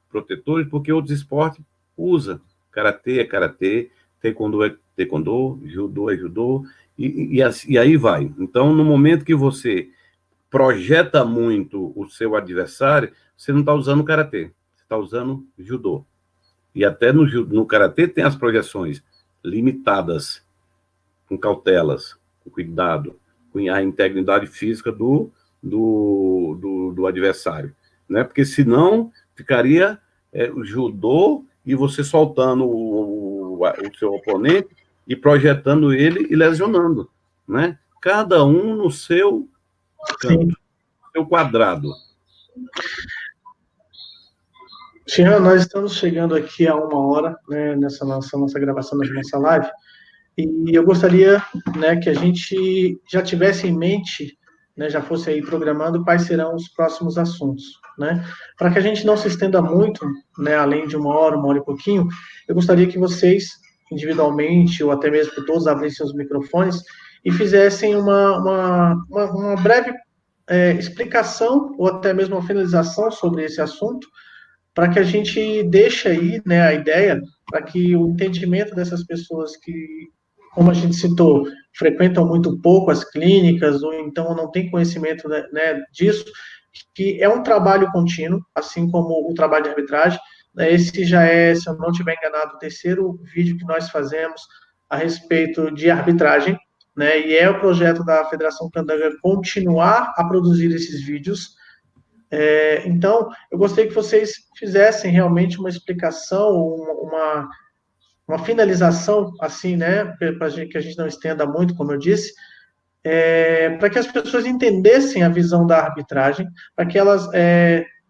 protetores, porque outros esportes usam. Karatê é karatê, taekwondo é taekwondo, judô é judô, e aí vai. Então, no momento que você projeta muito o seu adversário, você não está usando karatê, você está usando judô. E até no karatê tem as projeções limitadas, com cautelas, com cuidado, com a integridade física do adversário, né? Porque senão ficaria o judô e você soltando o seu oponente e projetando ele e lesionando, né? Cada um no seu canto, no seu quadrado. Shehan, nós estamos chegando aqui a 1 hora, né, nessa nossa gravação da nossa live, e eu gostaria, né, que a gente já tivesse em mente, né, já fosse aí programando quais serão os próximos assuntos, né, para que a gente não se estenda muito, né, além de 1 hora e pouquinho, eu gostaria que vocês, individualmente, ou até mesmo que todos abrissem os microfones e fizessem uma breve explicação, ou até mesmo uma finalização sobre esse assunto, para que a gente deixe aí, né, a ideia, para que o entendimento dessas pessoas que, como a gente citou, frequentam muito pouco as clínicas, ou então não têm conhecimento, né, disso, que é um trabalho contínuo, assim como o trabalho de arbitragem. Esse já é, se eu não estiver enganado, o 3º vídeo que nós fazemos a respeito de arbitragem, né, e é o projeto da Federação Candanga continuar a produzir esses vídeos. Então, eu gostaria que vocês fizessem realmente uma explicação, uma finalização, assim, né, para que a gente não estenda muito, como eu disse, para que as pessoas entendessem a visão da arbitragem, para que elas,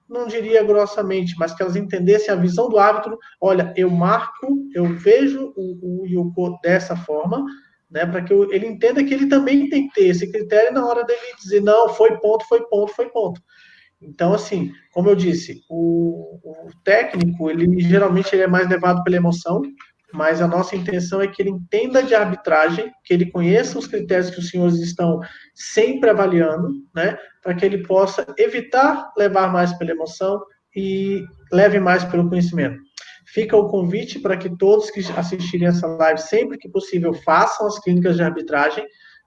não diria grossamente, mas que elas entendessem a visão do árbitro. Olha, eu marco, eu vejo o Yuko dessa forma, né, para que ele entenda que ele também tem que ter esse critério na hora dele dizer, não, foi ponto, foi ponto, foi ponto. Então, assim, como eu disse, o técnico, ele geralmente ele é mais levado pela emoção, mas a nossa intenção é que ele entenda de arbitragem, que ele conheça os critérios que os senhores estão sempre avaliando, né, para que ele possa evitar levar mais pela emoção e leve mais pelo conhecimento. Fica o convite para que todos que assistirem essa live, sempre que possível, façam as clínicas de arbitragem,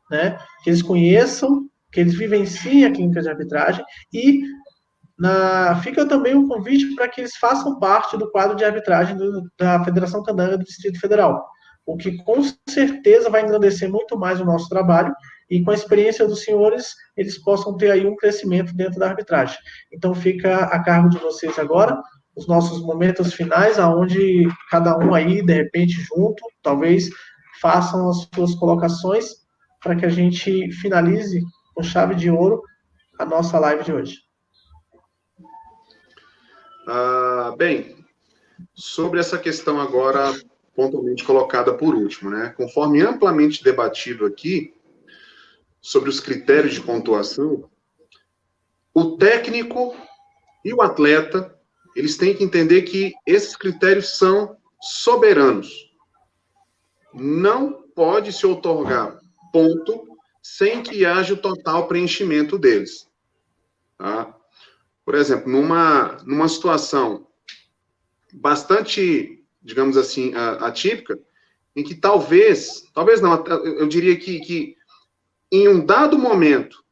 né, que eles conheçam que eles vivenciem a clínica de arbitragem e fica também um convite para que eles façam parte do quadro de arbitragem da Federação Candanga do Distrito Federal, o que com certeza vai engrandecer muito mais o nosso trabalho e com a experiência dos senhores, eles possam ter aí um crescimento dentro da arbitragem. Então fica a cargo de vocês agora, os nossos momentos finais, aonde cada um aí, de repente, junto, talvez façam as suas colocações para que a gente finalize com chave de ouro a nossa live de hoje. Bem, sobre essa questão agora pontualmente colocada por último, né? Conforme amplamente debatido aqui sobre os critérios de pontuação, o técnico e o atleta, eles têm que entender que esses critérios são soberanos. Não pode se outorgar ponto sem que haja o total preenchimento deles. Tá? Por exemplo, numa situação bastante, digamos assim, atípica, em que talvez não, eu diria que em um dado momento,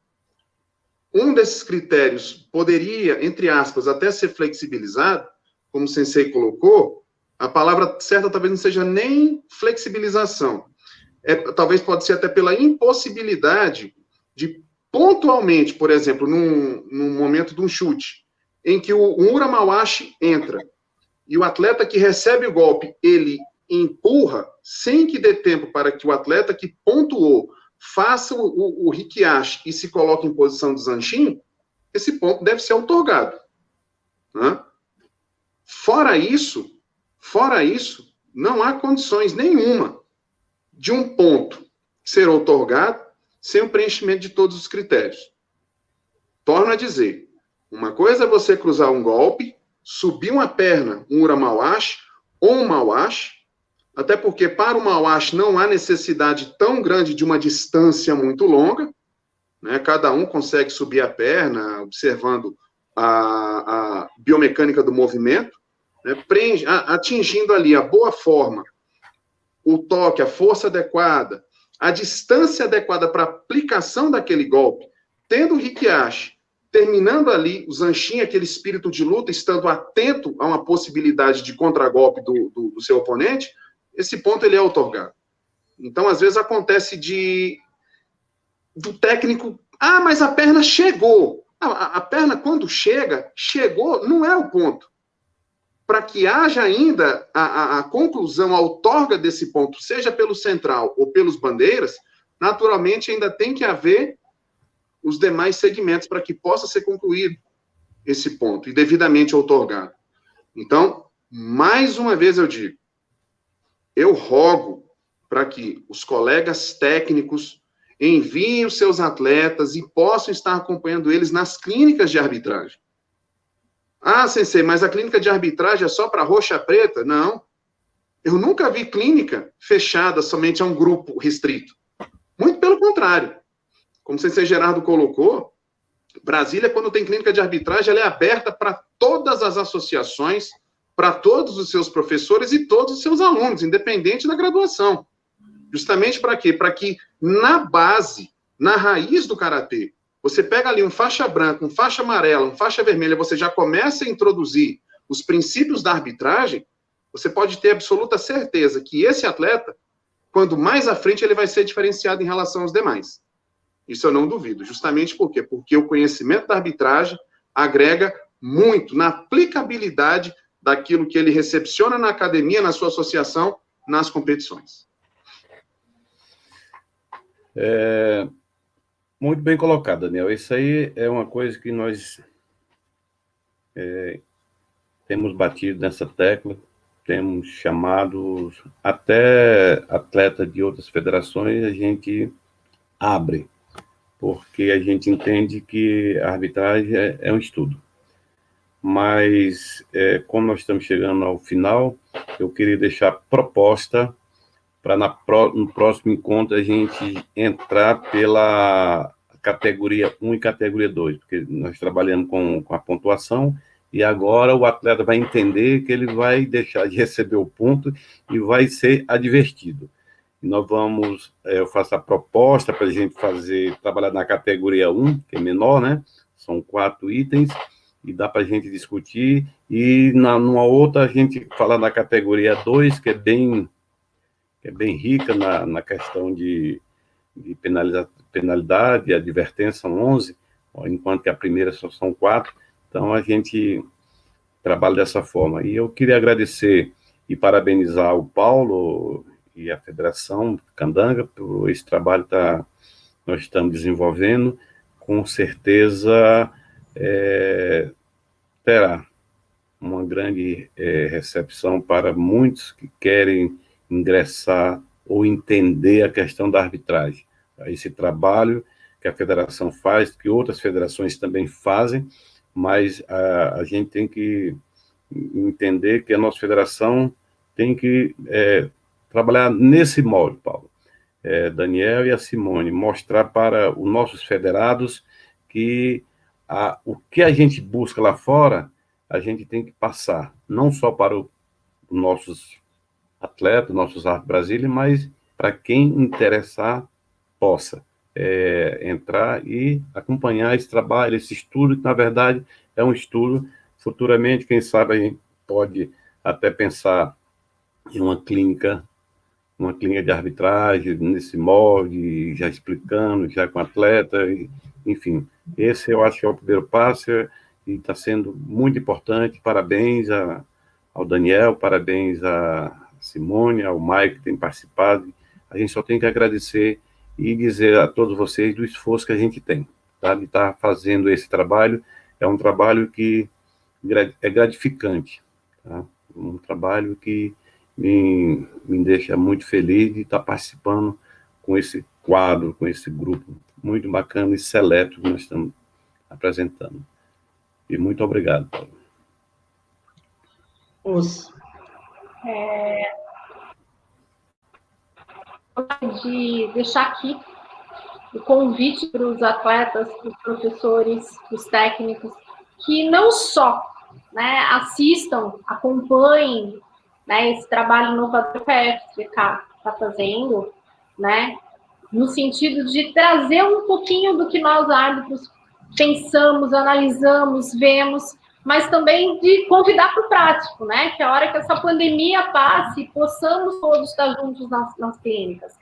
um desses critérios poderia, entre aspas, até ser flexibilizado, como o Sensei colocou, a palavra certa talvez não seja nem flexibilização. Talvez pode ser até pela impossibilidade de pontualmente, por exemplo, num momento de um chute, em que o Uramawashi entra e o atleta que recebe o golpe, ele empurra, sem que dê tempo para que o atleta que pontuou faça o Hikiashi e se coloque em posição de zanshin, esse ponto deve ser outorgado. Né? Fora isso, não há condições nenhuma de um ponto ser outorgado sem o preenchimento de todos os critérios. Torno a dizer, uma coisa é você cruzar um golpe, subir uma perna, um Uramawashi ou um Mawashi, até porque para o Mawashi não há necessidade tão grande de uma distância muito longa, né? Cada um consegue subir a perna, observando a biomecânica do movimento, né? Atingindo ali a boa forma, o toque, a força adequada, a distância adequada para aplicação daquele golpe, tendo o Hikiashi, terminando ali o zanshin, aquele espírito de luta, estando atento a uma possibilidade de contragolpe do seu oponente, esse ponto ele é outorgado. Então, às vezes, acontece do técnico, mas a perna chegou. A perna, quando chegou, não é o ponto. Para que haja ainda a conclusão, a outorga desse ponto, seja pelo central ou pelos bandeiras, naturalmente ainda tem que haver os demais segmentos para que possa ser concluído esse ponto e devidamente outorgado. Então, mais uma vez eu digo, eu rogo para que os colegas técnicos enviem os seus atletas e possam estar acompanhando eles nas clínicas de arbitragem. Sensei, mas a clínica de arbitragem é só para roxa preta? Não. Eu nunca vi clínica fechada somente a um grupo restrito. Muito pelo contrário. Como o Sensei Gerardo colocou, Brasília, quando tem clínica de arbitragem, ela é aberta para todas as associações, para todos os seus professores e todos os seus alunos, independente da graduação. Justamente para quê? Para que na base, na raiz do karatê, você pega ali um faixa branca, um faixa amarela, um faixa vermelha, você já começa a introduzir os princípios da arbitragem, você pode ter absoluta certeza que esse atleta, quando mais à frente, ele vai ser diferenciado em relação aos demais. Isso eu não duvido. Justamente por quê? Porque o conhecimento da arbitragem agrega muito na aplicabilidade daquilo que ele recepciona na academia, na sua associação, nas competições. Muito bem colocado, Daniel. Isso aí é uma coisa que nós temos batido nessa tecla, temos chamado até atletas de outras federações, a gente abre, porque a gente entende que a arbitragem é um estudo. Mas, como nós estamos chegando ao final, eu queria deixar proposta para no próximo encontro a gente entrar pela categoria 1 e categoria 2, porque nós trabalhamos com a pontuação e agora o atleta vai entender que ele vai deixar de receber o ponto e vai ser advertido. eu faço a proposta para a gente trabalhar na categoria 1, que é menor, né? São 4 itens, e dá para a gente discutir, e numa outra a gente fala na categoria 2, que é bem rica na questão de penalidade, advertência são 11, enquanto que a primeira só são 4, então a gente trabalha dessa forma. E eu queria agradecer e parabenizar o Paulo e a Federação Candanga por esse trabalho que nós estamos desenvolvendo. Com certeza terá uma grande recepção para muitos que querem ingressar ou entender a questão da arbitragem. Esse trabalho que a federação faz, que outras federações também fazem, mas a gente tem que entender que a nossa federação tem que trabalhar nesse molde, Paulo. Daniel e a Simone, mostrar para os nossos federados que o que a gente busca lá fora, a gente tem que passar, não só para os nossos atletas, nossos árbitros brasileiros, mas para quem interessar, possa entrar e acompanhar esse trabalho, esse estudo, que na verdade é um estudo, futuramente, quem sabe a gente pode até pensar em uma clínica de arbitragem, nesse molde, já explicando, já com atleta, enfim. Esse eu acho que é o primeiro passo e está sendo muito importante. Parabéns ao Daniel, parabéns a Simone, ao Mike, que tem participado. A gente só tem que agradecer e dizer a todos vocês do esforço que a gente tem, tá? De estar fazendo esse trabalho. É um trabalho que é gratificante, tá? Um trabalho que me deixa muito feliz de estar participando com esse quadro, com esse grupo muito bacana e seleto que nós estamos apresentando. E muito obrigado, Paulo. De deixar aqui o convite para os atletas, para os professores, para os técnicos, que não só assistam, acompanhem esse trabalho inovador que a FCK está fazendo, no sentido de trazer um pouquinho do que nós árbitros pensamos, analisamos, vemos, mas também de convidar para o prático, que a hora que essa pandemia passe, possamos todos estar juntos nas clínicas.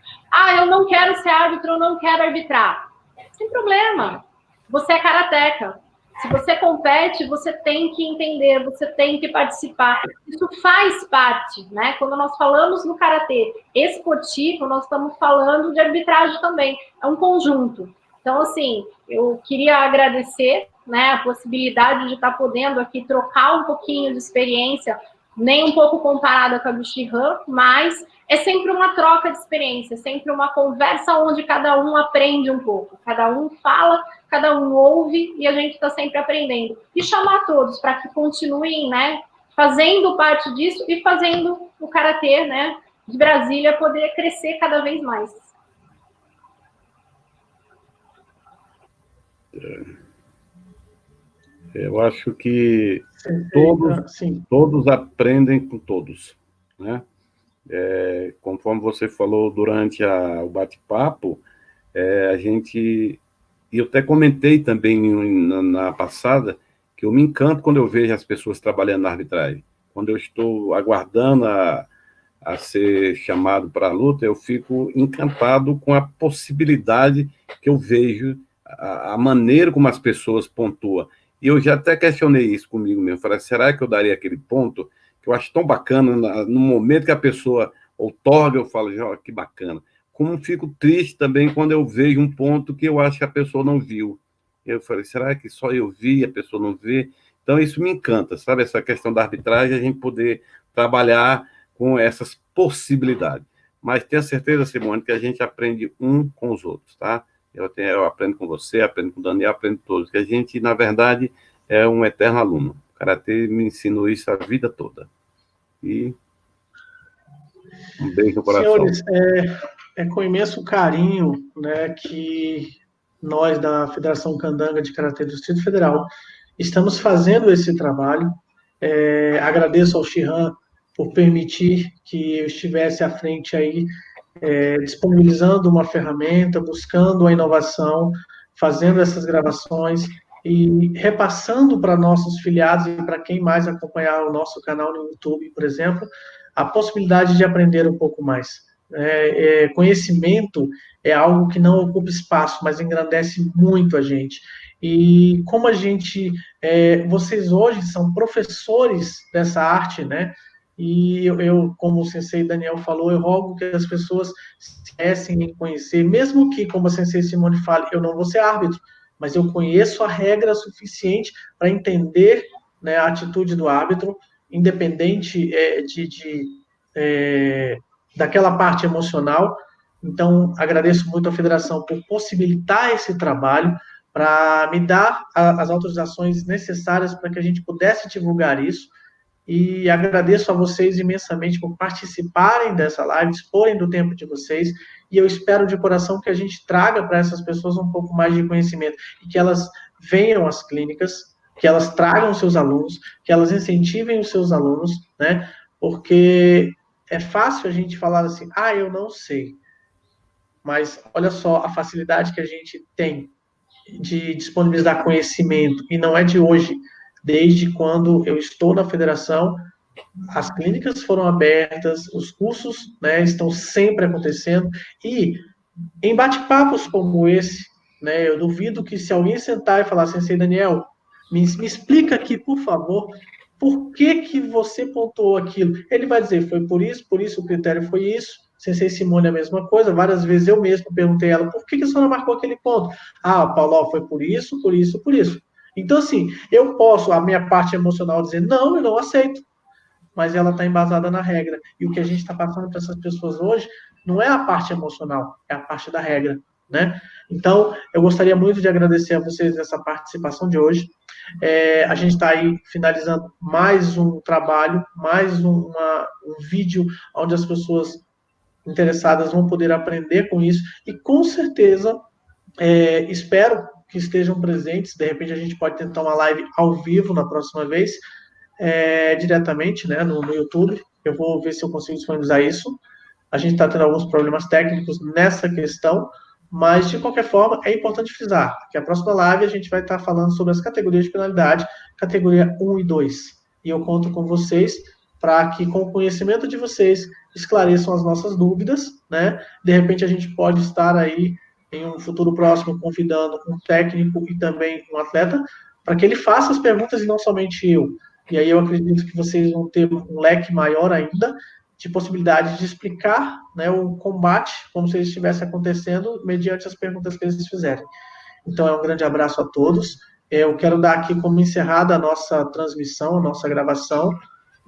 Eu não quero ser árbitro, eu não quero arbitrar. Sem problema, você é karateca. Se você compete, você tem que entender, você tem que participar. Isso faz parte, Quando nós falamos no karatê esportivo, nós estamos falando de arbitragem também. É um conjunto. Então, assim, eu queria agradecer a possibilidade de estar podendo aqui trocar um pouquinho de experiência, nem um pouco comparada com a do Shihan, mas é sempre uma troca de experiência, sempre uma conversa onde cada um aprende um pouco, cada um fala, cada um ouve e a gente está sempre aprendendo. E chamar todos para que continuem, fazendo parte disso e fazendo o karatê, de Brasília poder crescer cada vez mais. Eu acho que todos aprendem com todos, conforme você falou durante o bate-papo, a gente... E eu até comentei também na passada que eu me encanto quando eu vejo as pessoas trabalhando na arbitragem. Quando eu estou aguardando a ser chamado para a luta, eu fico encantado com a possibilidade que eu vejo, a maneira como as pessoas pontuam. E eu já até questionei isso comigo mesmo. Falei, será que eu daria aquele ponto que eu acho tão bacana no momento que a pessoa outorga, eu falo, que bacana. Como fico triste também quando eu vejo um ponto que eu acho que a pessoa não viu. Eu falei, será que só eu vi, a pessoa não vê? Então, isso me encanta, sabe? Essa questão da arbitragem, a gente poder trabalhar com essas possibilidades. Mas tenha certeza, Simone, que a gente aprende um com os outros, tá? Eu aprendo com você, aprendo com o Daniel, aprendo com todos, que a gente, na verdade, é um eterno aluno. O Karatê me ensinou isso a vida toda. E um beijo no coração. Senhores, é com imenso carinho que nós, da Federação Candanga de Karatê do Distrito Federal, estamos fazendo esse trabalho. Agradeço ao Shihan por permitir que eu estivesse à frente aí disponibilizando uma ferramenta, buscando a inovação, fazendo essas gravações e repassando para nossos filiados e para quem mais acompanhar o nosso canal no YouTube, por exemplo, a possibilidade de aprender um pouco mais. Conhecimento é algo que não ocupa espaço, mas engrandece muito a gente. E como vocês hoje são professores dessa arte, né? E eu, como o sensei Daniel falou, eu rogo que as pessoas se interessem em conhecer, mesmo que, como a sensei Simone fale, eu não vou ser árbitro, mas eu conheço a regra suficiente para entender, né, a atitude do árbitro, independente daquela parte emocional. Então, agradeço muito à federação por possibilitar esse trabalho, para me dar as autorizações necessárias para que a gente pudesse divulgar isso. E agradeço a vocês imensamente por participarem dessa live, exporem do tempo de vocês, e eu espero de coração que a gente traga para essas pessoas um pouco mais de conhecimento, e que elas venham às clínicas, que elas tragam seus alunos, que elas incentivem os seus alunos, né? Porque é fácil a gente falar assim, eu não sei, mas olha só a facilidade que a gente tem de disponibilizar conhecimento, e não é de hoje. Desde quando eu estou na federação, as clínicas foram abertas, os cursos, né, estão sempre acontecendo, e em bate-papos como esse, né, eu duvido que se alguém sentar e falar, sensei Daniel, me explica aqui, por favor, por que você pontuou aquilo? Ele vai dizer, foi por isso, o critério foi isso. Sensei Simone a mesma coisa, várias vezes eu mesmo perguntei a ela, por que a senhora marcou aquele ponto? Paulo, foi por isso. Então, assim, eu posso, a minha parte emocional, dizer, não, eu não aceito, mas ela está embasada na regra. E o que a gente está passando para essas pessoas hoje não é a parte emocional, é a parte da regra, né? Então, eu gostaria muito de agradecer a vocês essa participação de hoje. A gente está aí finalizando mais um trabalho, mais um vídeo onde as pessoas interessadas vão poder aprender com isso, e com certeza, espero que estejam presentes. De repente a gente pode tentar uma live ao vivo na próxima vez, diretamente, né, no YouTube. Eu vou ver se eu consigo disponibilizar isso. A gente está tendo alguns problemas técnicos nessa questão, mas de qualquer forma é importante frisar que a próxima live a gente vai estar falando sobre as categorias de penalidade, categoria 1 e 2. E eu conto com vocês para que, com o conhecimento de vocês, esclareçam as nossas dúvidas, né? De repente a gente pode estar aí em um futuro próximo convidando um técnico e também um atleta, para que ele faça as perguntas e não somente eu. E aí eu acredito que vocês vão ter um leque maior ainda de possibilidade de explicar, né, o combate como se ele estivesse acontecendo mediante as perguntas que eles fizerem. Então, um grande abraço a todos. Eu quero dar aqui como encerrada a nossa transmissão, a nossa gravação,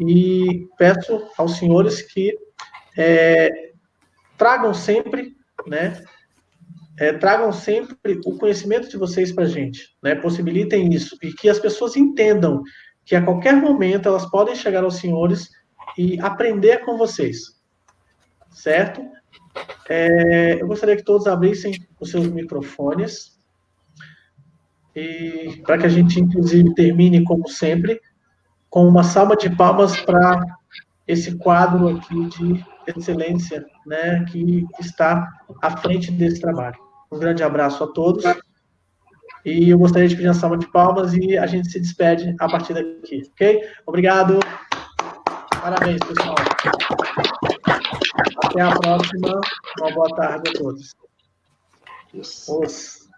e peço aos senhores que tragam sempre, né, tragam sempre o conhecimento de vocês para a gente, né, possibilitem isso, e que as pessoas entendam que a qualquer momento elas podem chegar aos senhores e aprender com vocês, certo? Eu gostaria que todos abrissem os seus microfones, e para que a gente, inclusive, termine, como sempre, com uma salva de palmas para esse quadro aqui de excelência, né, que está à frente desse trabalho. Um grande abraço a todos, e eu gostaria de pedir uma salva de palmas, e a gente se despede a partir daqui, ok? Obrigado. Parabéns, pessoal. Até a próxima. Uma boa tarde a todos. Os.